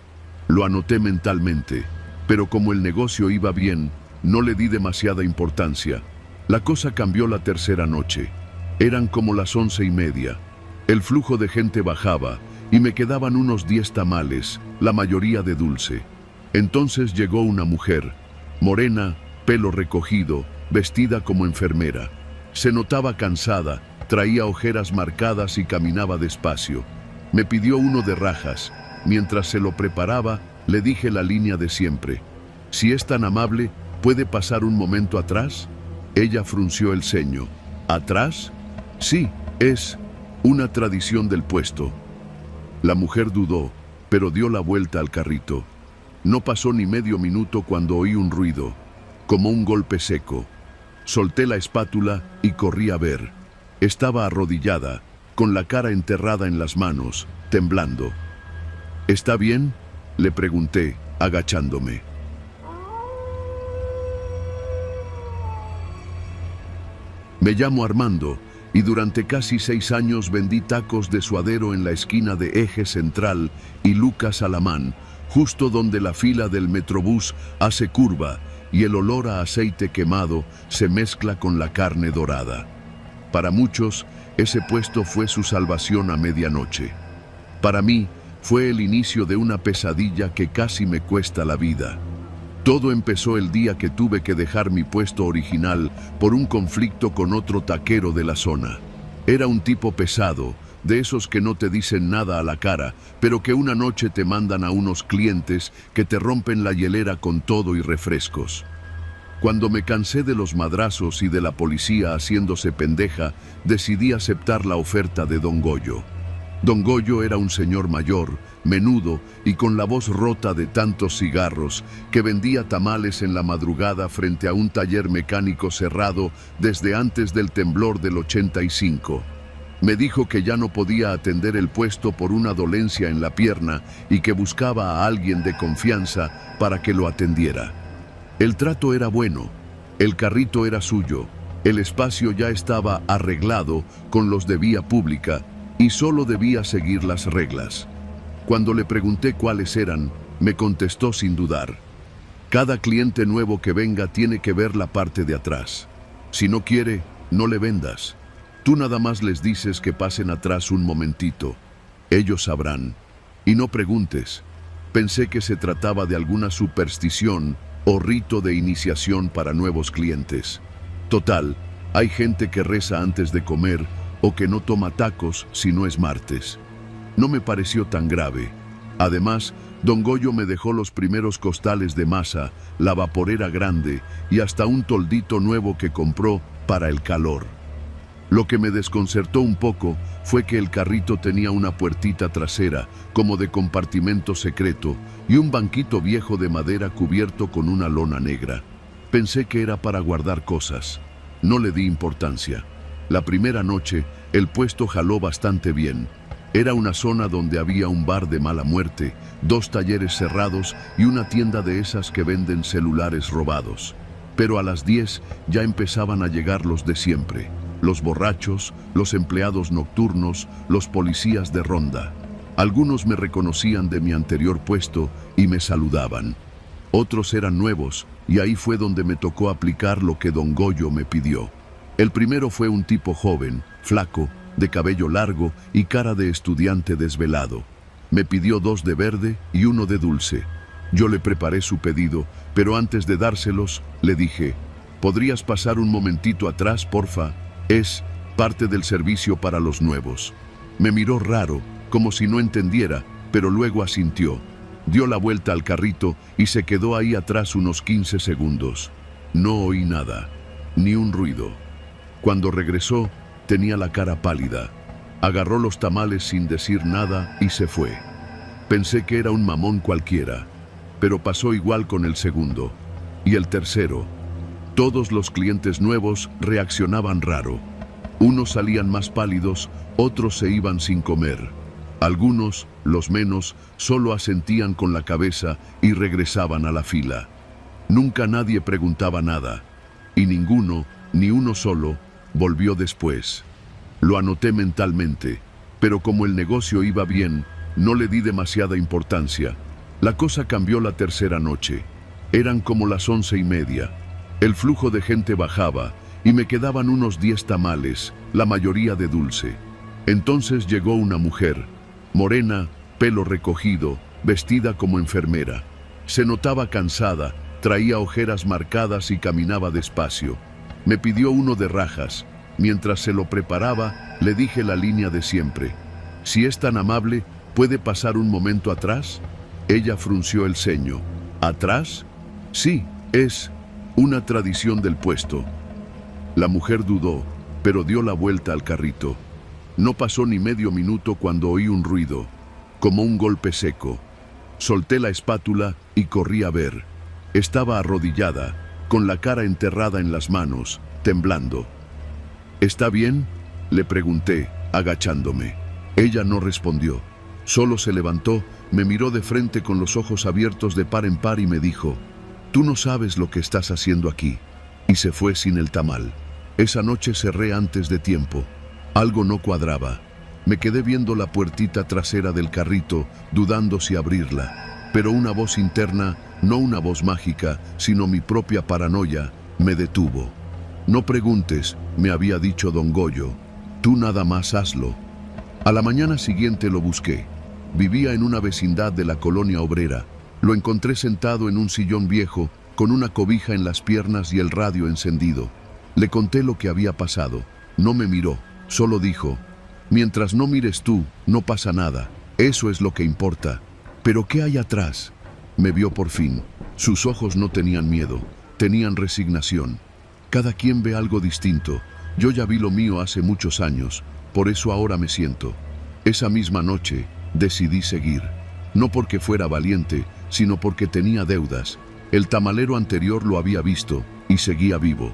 Lo anoté mentalmente, pero como el negocio iba bien, No le di demasiada importancia. La cosa cambió la tercera noche. Eran como las 11:30. El flujo de gente bajaba y me quedaban unos 10 tamales, la mayoría de dulce. Entonces llegó una mujer, morena, pelo recogido, vestida como enfermera. Se notaba cansada, traía ojeras marcadas y caminaba despacio. Me pidió uno de rajas. Mientras se lo preparaba, le dije la línea de siempre. Si es tan amable, ¿puede pasar un momento atrás? Ella frunció el ceño. ¿Atrás? Sí, es una tradición del puesto. La mujer dudó, pero dio la vuelta al carrito. No pasó ni medio minuto cuando oí un ruido, como un golpe seco. Solté la espátula y corrí a ver. Estaba arrodillada, con la cara enterrada en las manos, temblando. ¿Está bien?, le pregunté, agachándome. Me llamo Armando y durante casi 6 años vendí tacos de suadero en la esquina de Eje Central y Lucas Alamán, justo donde la fila del Metrobús hace curva y el olor a aceite quemado se mezcla con la carne dorada. Para muchos, ese puesto fue su salvación a medianoche. Para mí, fue el inicio de una pesadilla que casi me cuesta la vida. Todo empezó el día que tuve que dejar mi puesto original por un conflicto con otro taquero de la zona. Era un tipo pesado, de esos que no te dicen nada a la cara, pero que una noche te mandan a unos clientes que te rompen la hielera con todo y refrescos. Cuando me cansé de los madrazos y de la policía haciéndose pendeja, decidí aceptar la oferta de Don Goyo. Don Goyo era un señor mayor, menudo y con la voz rota de tantos cigarros, que vendía tamales en la madrugada frente a un taller mecánico cerrado desde antes del temblor del 85. Me dijo que ya no podía atender el puesto por una dolencia en la pierna y que buscaba a alguien de confianza para que lo atendiera. El trato era bueno, el carrito era suyo, el espacio ya estaba arreglado con los de vía pública y solo debía seguir las reglas. Cuando le pregunté cuáles eran, me contestó sin dudar. Cada cliente nuevo que venga tiene que ver la parte de atrás. Si no quiere, no le vendas. Tú nada más les dices que pasen atrás un momentito. Ellos sabrán. Y no preguntes. Pensé que se trataba de alguna superstición o rito de iniciación para nuevos clientes. Total, hay gente que reza antes de comer o que no toma tacos si no es martes. No me pareció tan grave. Además, Don Goyo me dejó los primeros costales de masa, la vaporera grande y hasta un toldito nuevo que compró para el calor. Lo que me desconcertó un poco fue que el carrito tenía una puertita trasera, como de compartimento secreto, y un banquito viejo de madera cubierto con una lona negra. Pensé que era para guardar cosas. No le di importancia. La primera noche, el puesto jaló bastante bien. Era una zona donde había un bar de mala muerte, 2 talleres cerrados y una tienda de esas que venden celulares robados. Pero a las 10 ya empezaban a llegar los de siempre. Los borrachos, los empleados nocturnos, los policías de ronda. Algunos me reconocían de mi anterior puesto y me saludaban. Otros eran nuevos y ahí fue donde me tocó aplicar lo que Don Goyo me pidió. El primero fue un tipo joven, flaco, de cabello largo y cara de estudiante desvelado. Me pidió 2 de verde y 1 de dulce. Yo le preparé su pedido, pero antes de dárselos, le dije, ¿podrías pasar un momentito atrás, porfa? Es parte del servicio para los nuevos. Me miró raro, como si no entendiera, pero luego asintió. Dio la vuelta al carrito y se quedó ahí atrás unos 15 segundos. No oí nada, ni un ruido. Cuando regresó, tenía la cara pálida. Agarró los tamales sin decir nada y se fue. Pensé que era un mamón cualquiera, pero pasó igual con el segundo. Y el tercero. Todos los clientes nuevos reaccionaban raro. Unos salían más pálidos, otros se iban sin comer. Algunos, los menos, solo asentían con la cabeza y regresaban a la fila. Nunca nadie preguntaba nada, y ninguno, ni uno solo, volvió después. Lo anoté mentalmente, pero como el negocio iba bien, no le di demasiada importancia. La cosa cambió la tercera noche. Eran como las 11:30. El flujo de gente bajaba y me quedaban unos 10 tamales, la mayoría de dulce. Entonces llegó una mujer, morena, pelo recogido, vestida como enfermera. Se notaba cansada, traía ojeras marcadas y caminaba despacio. Me pidió uno de rajas. Mientras se lo preparaba, le dije la línea de siempre. Si es tan amable, ¿puede pasar un momento atrás? Ella frunció el ceño. ¿Atrás? Sí, es una tradición del puesto. La mujer dudó, pero dio la vuelta al carrito. No pasó ni medio minuto cuando oí un ruido, como un golpe seco. Solté la espátula y corrí a ver. Estaba arrodillada, con la cara enterrada en las manos, temblando. ¿Está bien?, le pregunté, agachándome. Ella no respondió. Solo se levantó, me miró de frente con los ojos abiertos de par en par y me dijo: «Tú no sabes lo que estás haciendo aquí». Y se fue sin el tamal. Esa noche cerré antes de tiempo. Algo no cuadraba. Me quedé viendo la puertita trasera del carrito, dudando si abrirla. Pero una voz interna, no una voz mágica, sino mi propia paranoia, me detuvo. «No preguntes», me había dicho don Goyo. «Tú nada más hazlo». A la mañana siguiente lo busqué. Vivía en una vecindad de la colonia obrera. Lo encontré sentado en un sillón viejo, con una cobija en las piernas y el radio encendido. Le conté lo que había pasado. No me miró, solo dijo: «Mientras no mires tú, no pasa nada. Eso es lo que importa». «¿Pero qué hay atrás?». Me vio por fin. Sus ojos no tenían miedo, tenían resignación. Cada quien ve algo distinto. Yo ya vi lo mío hace muchos años, por eso ahora me siento. Esa misma noche decidí seguir. No porque fuera valiente, sino porque tenía deudas. El tamalero anterior lo había visto y seguía vivo.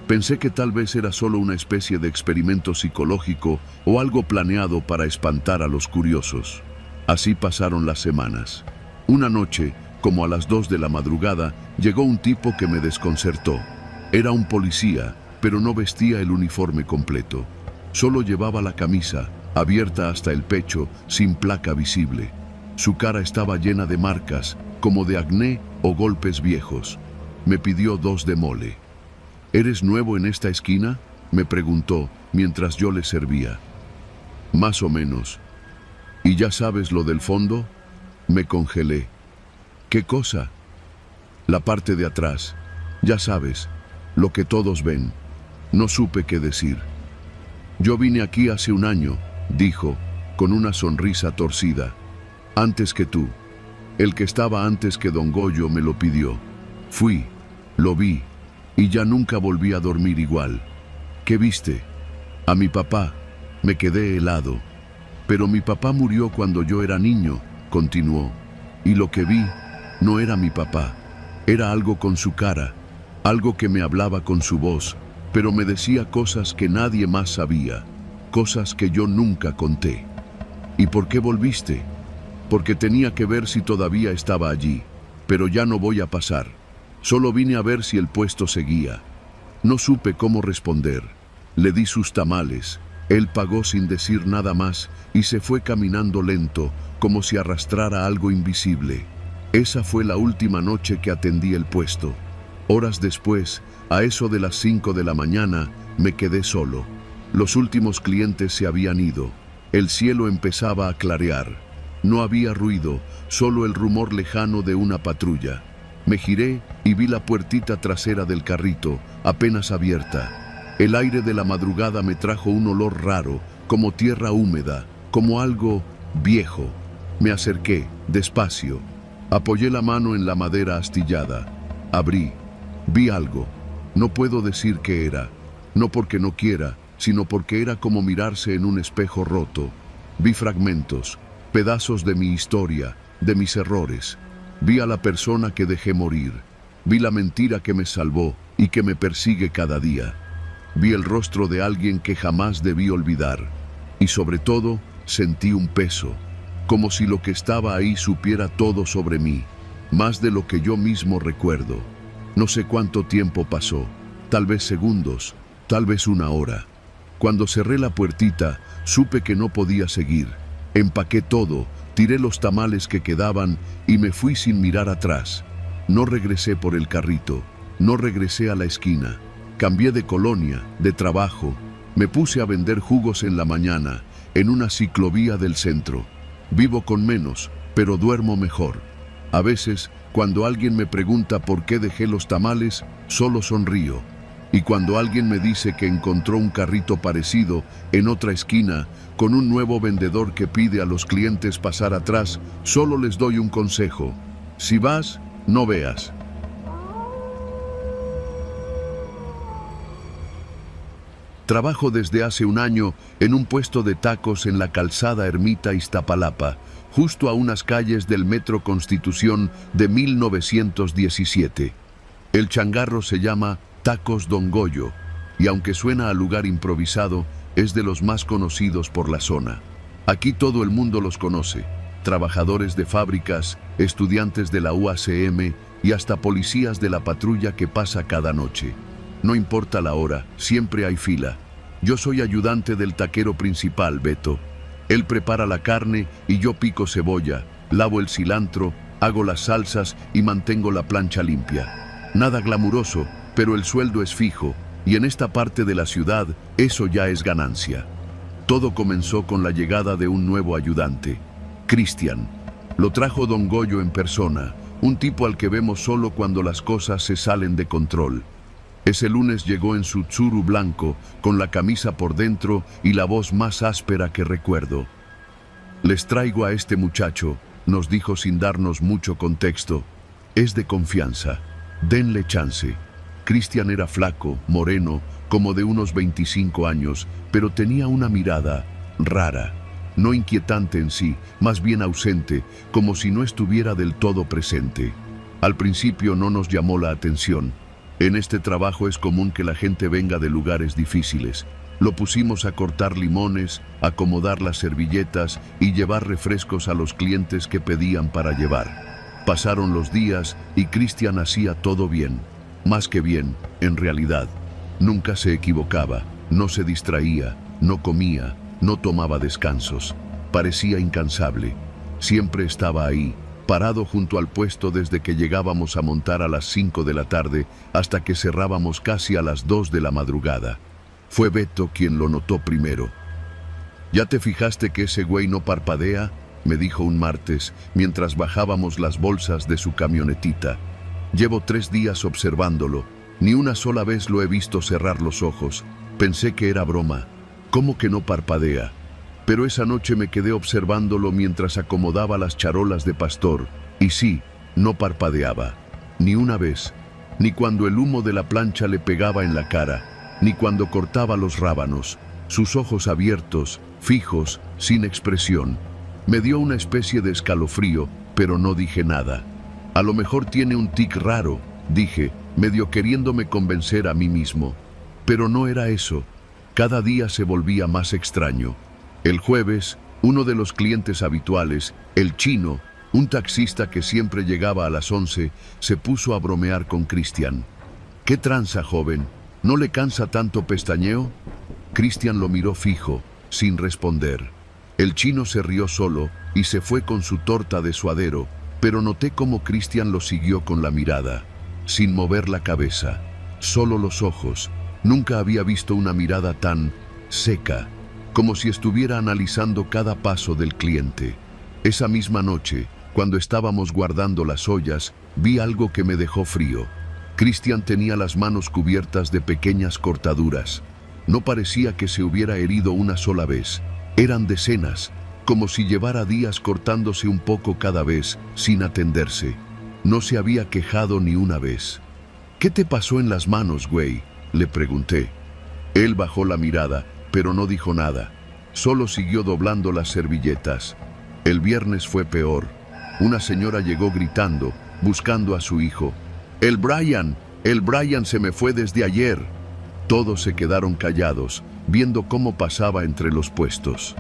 Pensé que tal vez era solo una especie de experimento psicológico o algo planeado para espantar a los curiosos. Así pasaron las semanas. Una noche, como a las 2 de la madrugada, llegó un tipo que me desconcertó. Era un policía, pero no vestía el uniforme completo. Solo llevaba la camisa, abierta hasta el pecho, sin placa visible. Su cara estaba llena de marcas, como de acné o golpes viejos. Me pidió 2 de mole. «¿Eres nuevo en esta esquina?», me preguntó mientras yo le servía. «Más o menos». «¿Y ya sabes lo del fondo?». Me congelé. «¿Qué cosa?». «La parte de atrás. Ya sabes, lo que todos ven». No supe qué decir. «Yo vine aquí hace un año», dijo, con una sonrisa torcida. «Antes que tú. El que estaba antes que don Goyo me lo pidió. Fui, lo vi, y ya nunca volví a dormir igual». «¿Qué viste?». «A mi papá». Me quedé helado. «Pero mi papá murió cuando yo era niño», continuó. «Y lo que vi no era mi papá. Era algo con su cara, algo que me hablaba con su voz, pero me decía cosas que nadie más sabía, cosas que yo nunca conté». «¿Y por qué volviste?». «Porque tenía que ver si todavía estaba allí, pero ya no voy a pasar. Solo vine a ver si el puesto seguía». No supe cómo responder. Le di sus tamales. Él pagó sin decir nada más y se fue caminando lento, como si arrastrara algo invisible. Esa fue la última noche que atendí el puesto. Horas después, a eso de las 5 de la mañana, me quedé solo. Los últimos clientes se habían ido. El cielo empezaba a clarear. No había ruido, solo el rumor lejano de una patrulla. Me giré y vi la puertita trasera del carrito, apenas abierta. El aire de la madrugada me trajo un olor raro, como tierra húmeda, como algo viejo. Me acerqué, despacio. Apoyé la mano en la madera astillada. Abrí. Vi algo. No puedo decir qué era. No porque no quiera, sino porque era como mirarse en un espejo roto. Vi fragmentos, pedazos de mi historia, de mis errores. Vi a la persona que dejé morir. Vi la mentira que me salvó y que me persigue cada día. Vi el rostro de alguien que jamás debí olvidar. Y sobre todo, sentí un peso, como si lo que estaba ahí supiera todo sobre mí, más de lo que yo mismo recuerdo. No sé cuánto tiempo pasó, tal vez segundos, tal vez una hora. Cuando cerré la puertita, supe que no podía seguir. Empaqué todo, tiré los tamales que quedaban y me fui sin mirar atrás. No regresé por el carrito. No regresé a la esquina. Cambié de colonia, de trabajo. Me puse a vender jugos en la mañana, en una ciclovía del centro. Vivo con menos, pero duermo mejor. A veces, cuando alguien me pregunta por qué dejé los tamales, solo sonrío. Y cuando alguien me dice que encontró un carrito parecido en otra esquina, con un nuevo vendedor que pide a los clientes pasar atrás, solo les doy un consejo. Si vas, no veas. Trabajo desde hace un año en un puesto de tacos en la calzada Ermita Iztapalapa, justo a unas calles del Metro Constitución de 1917. El changarro se llama Tacos Don Goyo, y aunque suena a lugar improvisado, es de los más conocidos por la zona. Aquí todo el mundo los conoce, trabajadores de fábricas, estudiantes de la UACM y hasta policías de la patrulla que pasa cada noche. No importa la hora, siempre hay fila. Yo soy ayudante del taquero principal, Beto. Él prepara la carne y yo pico cebolla, lavo el cilantro, hago las salsas y mantengo la plancha limpia. Nada glamuroso, pero el sueldo es fijo, y en esta parte de la ciudad eso ya es ganancia. Todo comenzó con la llegada de un nuevo ayudante, Cristian. Lo trajo Don Goyo en persona, un tipo al que vemos solo cuando las cosas se salen de control. Ese lunes llegó en su tsuru blanco, con la camisa por dentro y la voz más áspera que recuerdo. Les traigo a este muchacho, nos dijo sin darnos mucho contexto. Es de confianza, denle chance. Cristian era flaco, moreno, como de unos 25 años, pero tenía una mirada rara, no inquietante en sí, más bien ausente, como si no estuviera del todo presente. Al principio no nos llamó la atención. En este trabajo es común que la gente venga de lugares difíciles. Lo pusimos a cortar limones, acomodar las servilletas y llevar refrescos a los clientes que pedían para llevar. Pasaron los días y Cristian hacía todo bien. Más que bien, en realidad. Nunca se equivocaba, no se distraía, no comía, no tomaba descansos. Parecía incansable. Siempre estaba ahí, parado junto al puesto desde que llegábamos a montar a las 5 de la tarde hasta que cerrábamos casi a las 2 de la madrugada. Fue Beto quien lo notó primero. ¿Ya te fijaste que ese güey no parpadea?, me dijo un martes mientras bajábamos las bolsas de su camionetita. Llevo 3 días observándolo. Ni una sola vez lo he visto cerrar los ojos. Pensé que era broma. ¿Cómo que no parpadea? Pero esa noche me quedé observándolo mientras acomodaba las charolas de pastor. Y sí, no parpadeaba. Ni una vez. Ni cuando el humo de la plancha le pegaba en la cara. Ni cuando cortaba los rábanos. Sus ojos abiertos, fijos, sin expresión. Me dio una especie de escalofrío, pero no dije nada. A lo mejor tiene un tic raro, dije, medio queriéndome convencer a mí mismo. Pero no era eso. Cada día se volvía más extraño. El jueves, uno de los clientes habituales, el chino, un taxista que siempre llegaba a las 11, se puso a bromear con Cristian. ¿Qué tranza, joven? ¿No le cansa tanto pestañeo? Cristian lo miró fijo, sin responder. El chino se rió solo y se fue con su torta de suadero, pero noté cómo Cristian lo siguió con la mirada, sin mover la cabeza, solo los ojos. Nunca había visto una mirada tan seca, como si estuviera analizando cada paso del cliente. Esa misma noche, cuando estábamos guardando las ollas, vi algo que me dejó frío. Cristian tenía las manos cubiertas de pequeñas cortaduras. No parecía que se hubiera herido una sola vez. Eran decenas, como si llevara días cortándose un poco cada vez, sin atenderse. No se había quejado ni una vez. ¿Qué te pasó en las manos, güey?, le pregunté. Él bajó la mirada, pero no dijo nada. Solo siguió doblando las servilletas. El viernes fue peor. Una señora llegó gritando, buscando a su hijo. ¡El Brian se me fue desde ayer! Todos se quedaron callados, viendo cómo pasaba entre los puestos.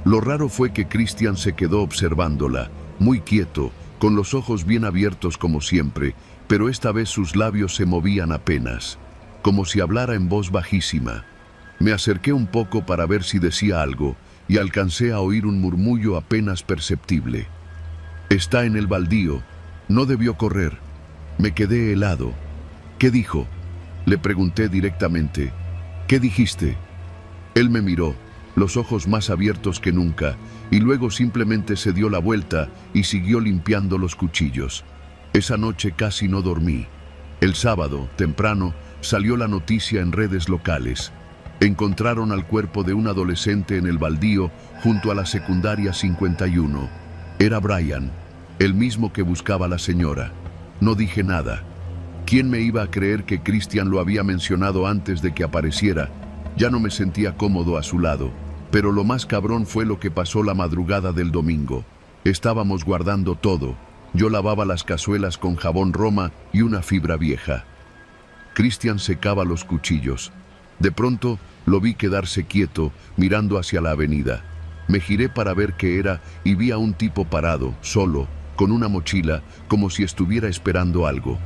Lo raro fue que Cristian se quedó observándola, muy quieto, con los ojos bien abiertos como siempre, pero esta vez sus labios se movían apenas, como si hablara en voz bajísima. Me acerqué un poco para ver si decía algo, y alcancé a oír un murmullo apenas perceptible. Está en el baldío, no debió correr. Me quedé helado. ¿Qué dijo? Le pregunté directamente. ¿Qué dijiste? Él me miró, los ojos más abiertos que nunca, y luego simplemente se dio la vuelta y siguió limpiando los cuchillos. Esa noche casi no dormí. El sábado, temprano, salió la noticia en redes locales. Encontraron al cuerpo de un adolescente en el baldío junto a la secundaria 51. Era Brian, el mismo que buscaba la señora. No dije nada. ¿Quién me iba a creer que Christian lo había mencionado antes de que apareciera? Ya no me sentía cómodo a su lado. Pero lo más cabrón fue lo que pasó la madrugada del domingo. Estábamos guardando todo. Yo lavaba las cazuelas con jabón Roma y una fibra vieja. Christian secaba los cuchillos. De pronto lo vi quedarse quieto, mirando hacia la avenida. Me giré para ver qué era y vi a un tipo parado, solo, con una mochila, como si estuviera esperando algo.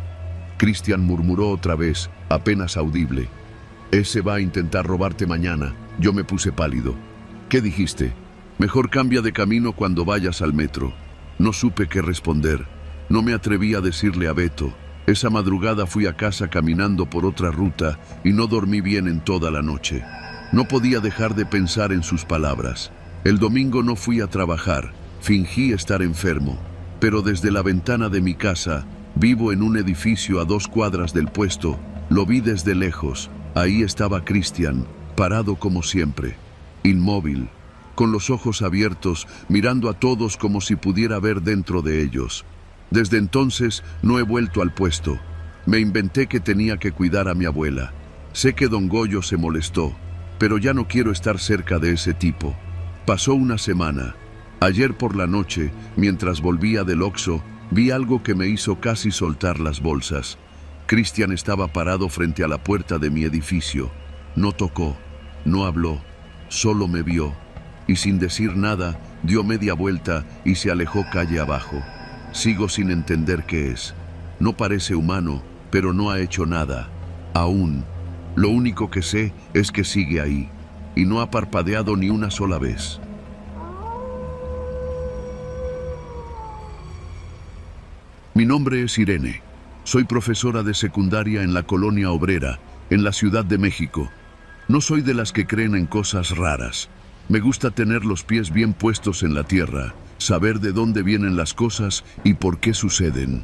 Christian murmuró otra vez, apenas audible. «Ese va a intentar robarte mañana». Yo me puse pálido. «¿Qué dijiste?» «Mejor cambia de camino cuando vayas al metro». No supe qué responder. No me atreví a decirle a Beto. Esa madrugada fui a casa caminando por otra ruta y no dormí bien en toda la noche. No podía dejar de pensar en sus palabras. El domingo no fui a trabajar, fingí estar enfermo, pero desde la ventana de mi casa, vivo en un edificio a 2 cuadras del puesto, lo vi desde lejos. Ahí estaba Christian, parado como siempre, inmóvil, con los ojos abiertos, mirando a todos como si pudiera ver dentro de ellos. Desde entonces no he vuelto al puesto. Me inventé que tenía que cuidar a mi abuela. Sé que don Goyo se molestó, pero ya no quiero estar cerca de ese tipo. Pasó una semana. Ayer por la noche, mientras volvía del Oxxo, vi algo que me hizo casi soltar las bolsas. Christian estaba parado frente a la puerta de mi edificio. No tocó, no habló, solo me vio. Y sin decir nada, dio media vuelta y se alejó calle abajo. Sigo sin entender qué es. No parece humano, pero no ha hecho nada. Aún. Lo único que sé es que sigue ahí. Y no ha parpadeado ni una sola vez. Mi nombre es Irene. Soy profesora de secundaria en la Colonia Obrera, en la Ciudad de México. No soy de las que creen en cosas raras. Me gusta tener los pies bien puestos en la tierra, saber de dónde vienen las cosas y por qué suceden.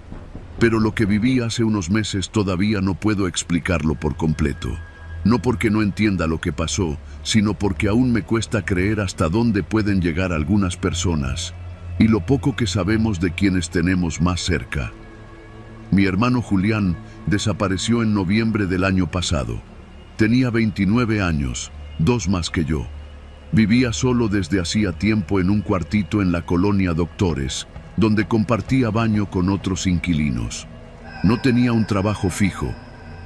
Pero lo que viví hace unos meses todavía no puedo explicarlo por completo. No porque no entienda lo que pasó, sino porque aún me cuesta creer hasta dónde pueden llegar algunas personas, y lo poco que sabemos de quienes tenemos más cerca. Mi hermano Julián desapareció en noviembre del año pasado. Tenía 29 años, 2 más que yo. Vivía solo desde hacía tiempo en un cuartito en la colonia Doctores, donde compartía baño con otros inquilinos. No tenía un trabajo fijo.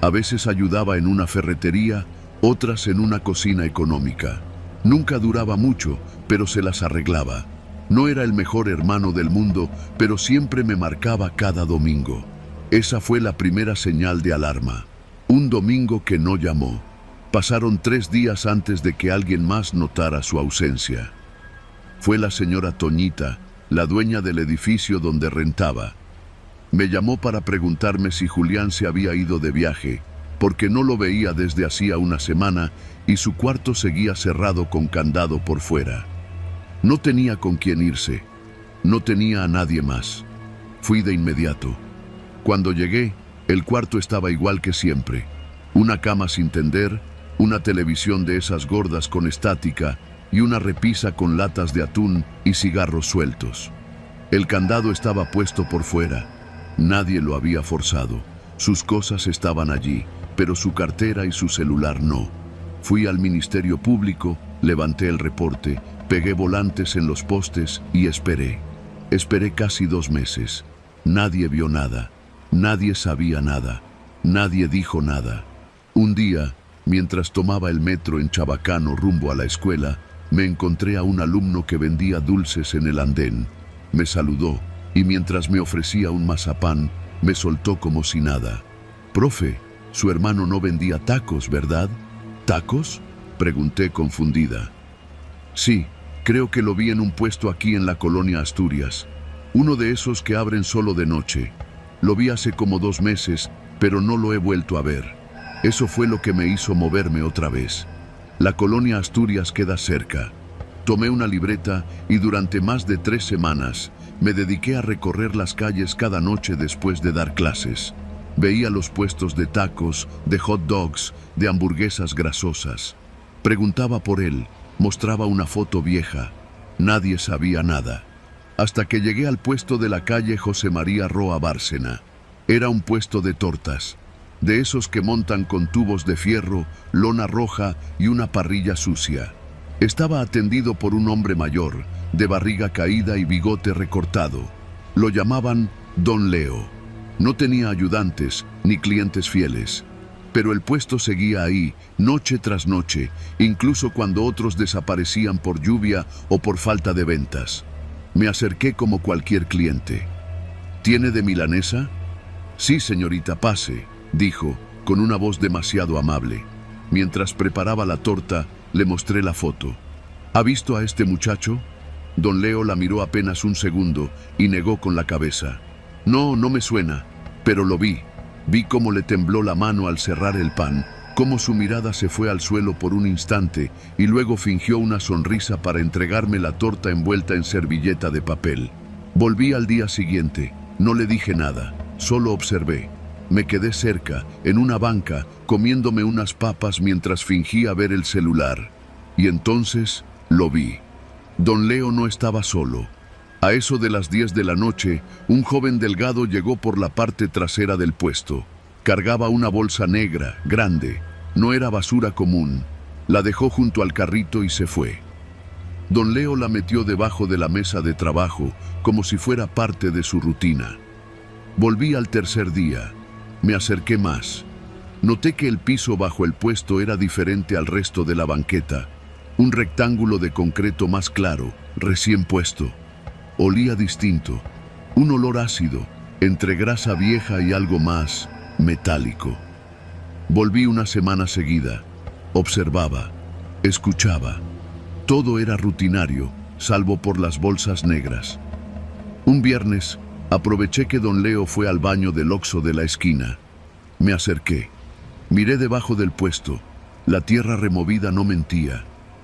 A veces ayudaba en una ferretería, otras en una cocina económica. Nunca duraba mucho, pero se las arreglaba. No era el mejor hermano del mundo, pero siempre me marcaba cada domingo. Esa fue la primera señal de alarma. Un domingo que no llamó. Pasaron 3 días antes de que alguien más notara su ausencia. Fue la señora Toñita, la dueña del edificio donde rentaba. Me llamó para preguntarme si Julián se había ido de viaje, porque no lo veía desde hacía una semana y su cuarto seguía cerrado con candado por fuera. No tenía con quién irse, no tenía a nadie más. Fui de inmediato. Cuando llegué, el cuarto estaba igual que siempre. Una cama sin tender, una televisión de esas gordas con estática y una repisa con latas de atún y cigarros sueltos. El candado estaba puesto por fuera. Nadie lo había forzado. Sus cosas estaban allí, pero su cartera y su celular no. Fui al Ministerio Público, levanté el reporte, pegué volantes en los postes y esperé. Esperé casi 2 meses. Nadie vio nada. Nadie sabía nada. Nadie dijo nada. Un día, mientras tomaba el metro en Chabacano rumbo a la escuela, me encontré a un alumno que vendía dulces en el andén. Me saludó y mientras me ofrecía un mazapán, me soltó como si nada. «Profe, su hermano no vendía tacos, ¿verdad?» «¿Tacos?», pregunté confundida. «Sí, creo que lo vi en un puesto aquí en la colonia Asturias. Uno de esos que abren solo de noche. Lo vi hace como 2 meses pero no lo he vuelto a ver. Eso fue lo que me hizo moverme otra vez. La colonia Asturias queda cerca. Tomé una libreta y durante más de 3 semanas me dediqué a recorrer las calles cada noche después de dar clases. Veía los puestos de tacos, de hot dogs, de hamburguesas grasosas. Preguntaba por él, mostraba una foto vieja. Nadie sabía nada. Hasta que llegué al puesto de la calle José María Roa Bárcena. Era un puesto de tortas, de esos que montan con tubos de fierro, lona roja y una parrilla sucia. Estaba atendido por un hombre mayor, de barriga caída y bigote recortado. Lo llamaban Don Leo. No tenía ayudantes ni clientes fieles, pero el puesto seguía ahí, noche tras noche, incluso cuando otros desaparecían por lluvia o por falta de ventas. Me acerqué como cualquier cliente. ¿Tiene de milanesa? Sí, señorita, pase, dijo, con una voz demasiado amable. Mientras preparaba la torta, le mostré la foto. ¿Ha visto a este muchacho? Don Leo la miró apenas un segundo y negó con la cabeza. No, no me suena, pero lo vi. Vi cómo le tembló la mano al cerrar el pan, cómo su mirada se fue al suelo por un instante y luego fingió una sonrisa para entregarme la torta envuelta en servilleta de papel. Volví al día siguiente. No le dije nada, solo observé. Me quedé cerca, en una banca, comiéndome unas papas mientras fingía ver el celular. Y entonces lo vi. Don Leo no estaba solo. A eso de las 10 de la noche, un joven delgado llegó por la parte trasera del puesto. Cargaba una bolsa negra, grande. No era basura común. La dejó junto al carrito y se fue. Don Leo la metió debajo de la mesa de trabajo, como si fuera parte de su rutina. Volví al tercer día. Me acerqué más. Noté que el piso bajo el puesto era diferente al resto de la banqueta. Un rectángulo de concreto más claro, recién puesto. Olía distinto. Un olor ácido, entre grasa vieja y algo más metálico. Volví una semana seguida. Observaba. Escuchaba. Todo era rutinario, salvo por las bolsas negras. Un viernes, aproveché que Don Leo fue al baño del Oxxo de la esquina. Me acerqué. Miré debajo del puesto. La tierra removida no mentía.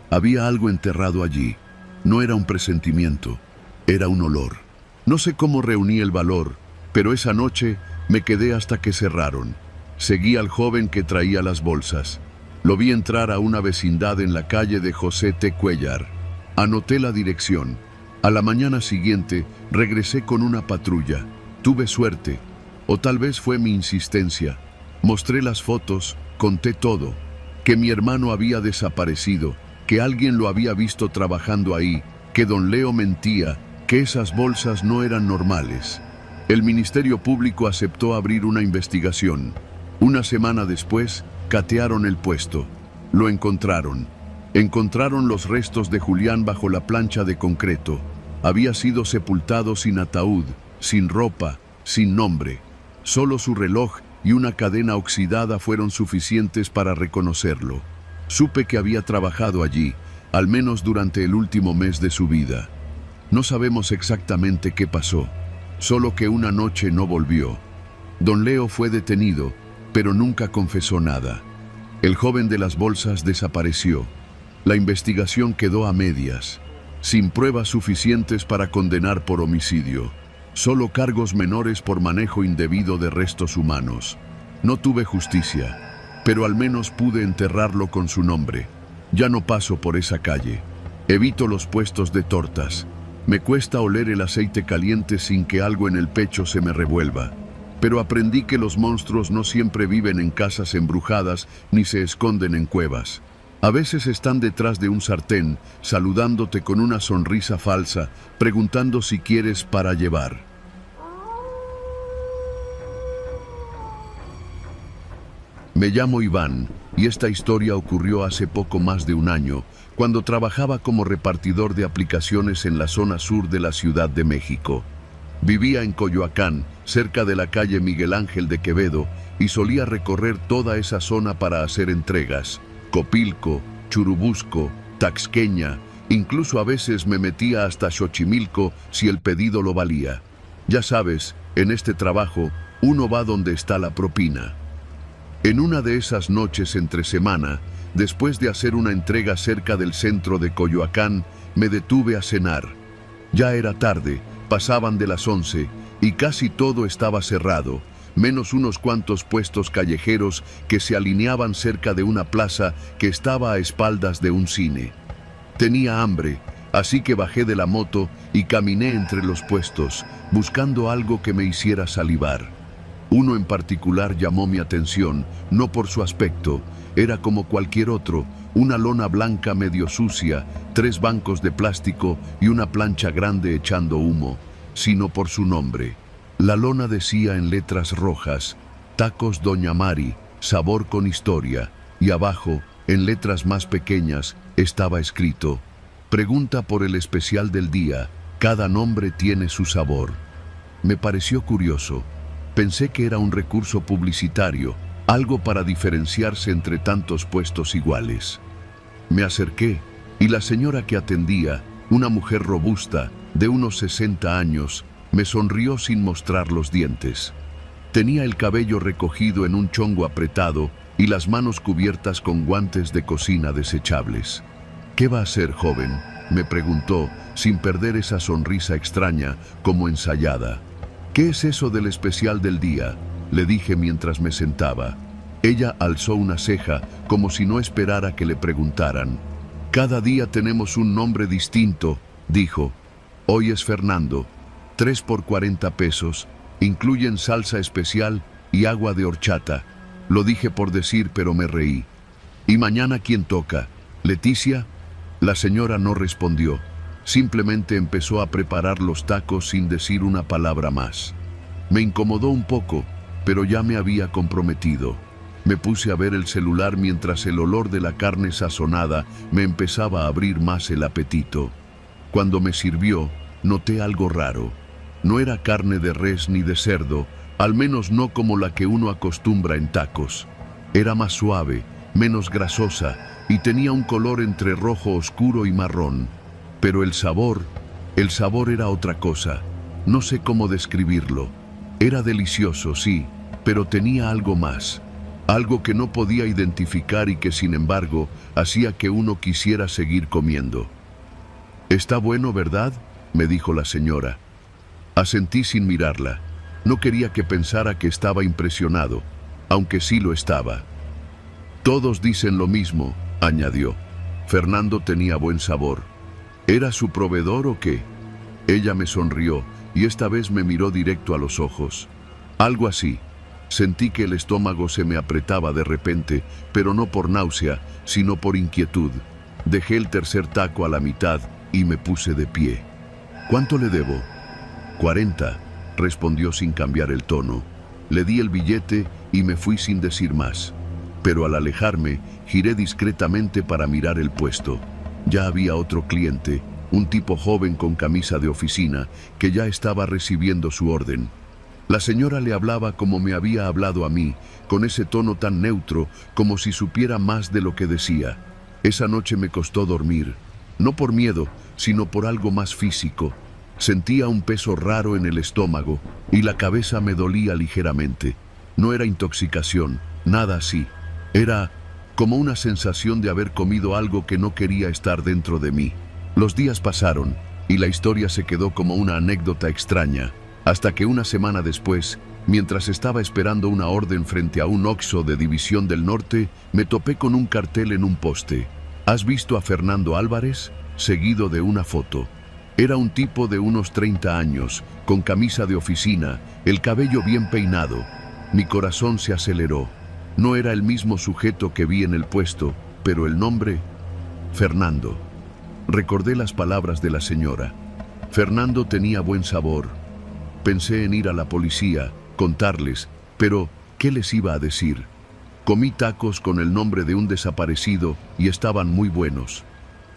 Había algo enterrado allí. No era un presentimiento, era un olor. No sé cómo reuní el valor, pero esa noche me quedé hasta que cerraron. Seguí al joven que traía las bolsas. Lo vi entrar a una vecindad en la calle de José T. Cuellar. Anoté la dirección. A la mañana siguiente regresé con una patrulla. Tuve suerte, o tal vez fue mi insistencia. Mostré las fotos, conté todo. Que mi hermano había desaparecido, que alguien lo había visto trabajando ahí, que Don Leo mentía, que esas bolsas no eran normales. El Ministerio Público aceptó abrir una investigación. Una semana después, catearon el puesto. Lo encontraron. Encontraron los restos de Julián bajo la plancha de concreto. Había sido sepultado sin ataúd, sin ropa, sin nombre. Solo su reloj y una cadena oxidada fueron suficientes para reconocerlo. Supe que había trabajado allí, al menos durante el último mes de su vida. No sabemos exactamente qué pasó, solo que una noche no volvió. Don Leo fue detenido, pero nunca confesó nada. El joven de las bolsas desapareció. La investigación quedó a medias, sin pruebas suficientes para condenar por homicidio. Solo cargos menores por manejo indebido de restos humanos. No tuve justicia, pero al menos pude enterrarlo con su nombre. Ya no paso por esa calle. Evito los puestos de tortas. Me cuesta oler el aceite caliente sin que algo en el pecho se me revuelva. Pero aprendí que los monstruos no siempre viven en casas embrujadas ni se esconden en cuevas. A veces están detrás de un sartén, saludándote con una sonrisa falsa, preguntando si quieres para llevar. Me llamo Iván, y esta historia ocurrió hace poco más de un año, cuando trabajaba como repartidor de aplicaciones en la zona sur de la Ciudad de México. Vivía en Coyoacán, cerca de la calle Miguel Ángel de Quevedo, y solía recorrer toda esa zona para hacer entregas. Copilco, Churubusco, Taxqueña, incluso a veces me metía hasta Xochimilco si el pedido lo valía. Ya sabes, en este trabajo, Uno va donde está la propina. En una de esas noches entre semana, después de hacer una entrega cerca del centro de Coyoacán, me detuve a cenar. Ya era tarde, pasaban de las 11 y casi todo estaba cerrado, menos unos cuantos puestos callejeros que se alineaban cerca de una plaza que estaba a espaldas de un cine. Tenía hambre, así que bajé de la moto y caminé entre los puestos, buscando algo que me hiciera salivar. Uno en particular llamó mi atención, no por su aspecto, era como cualquier otro, una lona blanca medio sucia, 3 bancos de plástico y una plancha grande echando humo, sino por su nombre. La lona decía en letras rojas, Tacos Doña Mari, sabor con historia, y abajo, en letras más pequeñas, estaba escrito, pregunta por el especial del día, cada nombre tiene su sabor. Me pareció curioso. Pensé que era un recurso publicitario, algo para diferenciarse entre tantos puestos iguales. Me acerqué y la señora que atendía, una mujer robusta, de unos 60 años, me sonrió sin mostrar los dientes. Tenía el cabello recogido en un chongo apretado y las manos cubiertas con guantes de cocina desechables. ¿Qué va a hacer, joven?, me preguntó, sin perder esa sonrisa extraña, como ensayada. ¿Qué es eso del especial del día?, le dije mientras me sentaba. Ella alzó una ceja, como si no esperara que le preguntaran. Cada día tenemos un nombre distinto, dijo. Hoy es Fernando. 3 por 40 pesos, incluyen salsa especial y agua de horchata. Lo dije por decir, pero me reí. ¿Y mañana quién toca? ¿Leticia? La señora no respondió. Simplemente empezó a preparar los tacos sin decir una palabra más. Me incomodó un poco, pero ya me había comprometido. Me puse a ver el celular mientras el olor de la carne sazonada me empezaba a abrir más el apetito. Cuando me sirvió, noté algo raro. No era carne de res ni de cerdo, al menos no como la que uno acostumbra en tacos. Era más suave, menos grasosa y tenía un color entre rojo oscuro y marrón. Pero el sabor era otra cosa. No sé cómo describirlo. Era delicioso, sí, pero tenía algo más. Algo que no podía identificar y que, sin embargo, hacía que uno quisiera seguir comiendo. «Está bueno, ¿verdad?», me dijo la señora. Asentí sin mirarla. No quería que pensara que estaba impresionado, aunque sí lo estaba. «Todos dicen lo mismo», añadió. Fernando tenía buen sabor. ¿Era su proveedor o qué? Ella me sonrió y esta vez me miró directo a los ojos. Algo así. Sentí que el estómago se me apretaba de repente, pero no por náusea, sino por inquietud. Dejé el tercer taco a la mitad y me puse de pie. «¿Cuánto le debo?» 40, respondió sin cambiar el tono. Le di el billete y me fui sin decir más. Pero al alejarme, giré discretamente para mirar el puesto. Ya había otro cliente, un tipo joven con camisa de oficina, que ya estaba recibiendo su orden. La señora le hablaba como me había hablado a mí, con ese tono tan neutro, como si supiera más de lo que decía. Esa noche me costó dormir, no por miedo, sino por algo más físico. Sentía un peso raro en el estómago y la cabeza me dolía ligeramente. No era intoxicación, nada así. Era como una sensación de haber comido algo que no quería estar dentro de mí. Los días pasaron y la historia se quedó como una anécdota extraña, hasta que una semana después, mientras estaba esperando una orden frente a un Oxxo de División del Norte, me topé con un cartel en un poste. ¿Has visto a Fernando Álvarez?, seguido de una foto. Era un tipo de unos 30 años, con camisa de oficina, el cabello bien peinado. Mi corazón se aceleró. No era el mismo sujeto que vi en el puesto, pero el nombre, Fernando. Recordé las palabras de la señora. Fernando tenía buen sabor. Pensé en ir a la policía, contarles, pero ¿qué les iba a decir? Comí tacos con el nombre de un desaparecido y estaban muy buenos.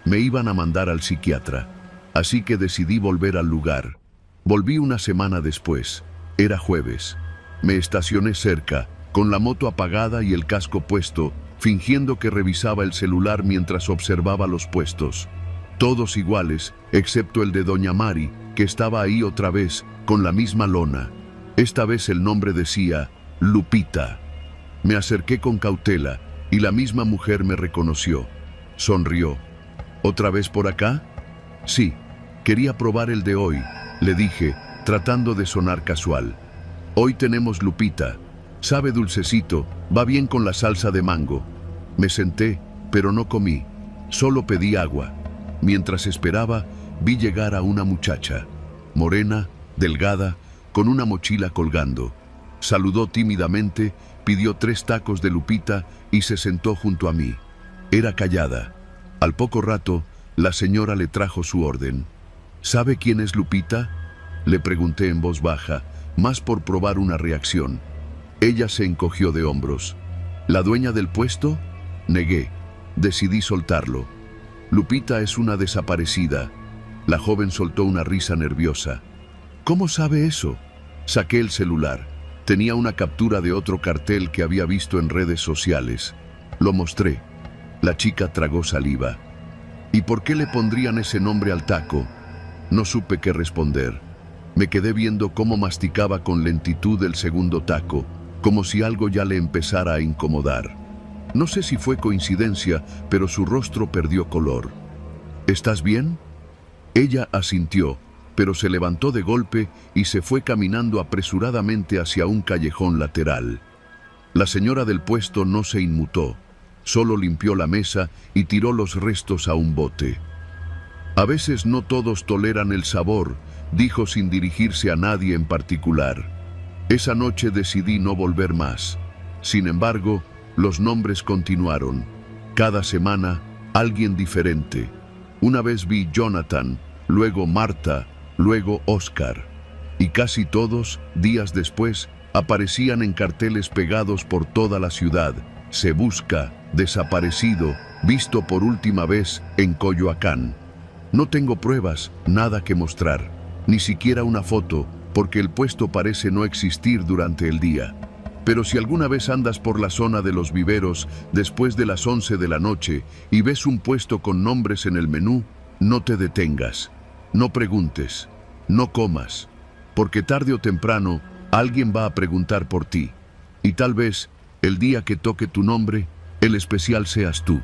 Me iban a mandar al psiquiatra, así que decidí volver al lugar. Volví una semana después. Era jueves. Me estacioné cerca, con la moto apagada y el casco puesto, fingiendo que revisaba el celular mientras observaba los puestos. Todos iguales, excepto el de Doña Mari, que estaba ahí otra vez, con la misma lona. Esta vez el nombre decía Lupita. Me acerqué con cautela y la misma mujer me reconoció. Sonrió. ¿Otra vez por acá? Sí, quería probar el de hoy, le dije, tratando de sonar casual. Hoy tenemos Lupita. Sabe dulcecito, va bien con la salsa de mango. Me senté, pero no comí. Solo pedí agua. Mientras esperaba, vi llegar a una muchacha, morena, delgada, con una mochila colgando. Saludó tímidamente, pidió 3 tacos de Lupita y se sentó junto a mí. Era callada. Al poco rato, la señora le trajo su orden. ¿Sabe quién es Lupita?, le pregunté en voz baja, más por probar una reacción. Ella se encogió de hombros. ¿La dueña del puesto? Negué. Decidí soltarlo. Lupita es una desaparecida. La joven soltó una risa nerviosa. ¿Cómo sabe eso? Saqué el celular. Tenía una captura de otro cartel que había visto en redes sociales. Lo mostré. La chica tragó saliva. ¿Y por qué le pondrían ese nombre al taco? No supe qué responder. Me quedé viendo cómo masticaba con lentitud el segundo taco, como si algo ya le empezara a incomodar. No sé si fue coincidencia, pero su rostro perdió color. ¿Estás bien? Ella asintió, pero se levantó de golpe y se fue caminando apresuradamente hacia un callejón lateral. La señora del puesto no se inmutó, solo limpió la mesa y tiró los restos a un bote. A veces no todos toleran el sabor, dijo sin dirigirse a nadie en particular. Esa noche decidí no volver más. Sin embargo, los nombres continuaron. Cada semana, alguien diferente. Una vez vi Jonathan, luego Marta, luego Oscar. Y casi todos, días después, aparecían en carteles pegados por toda la ciudad. Se busca, desaparecido, visto por última vez en Coyoacán. No tengo pruebas, nada que mostrar, ni siquiera una foto, porque el puesto parece no existir durante el día. Pero si alguna vez andas por la zona de los viveros después de las 11 de la noche y ves un puesto con nombres en el menú, no te detengas, no preguntes, no comas, porque tarde o temprano alguien va a preguntar por ti. Y tal vez, el día que toque tu nombre, el especial seas tú.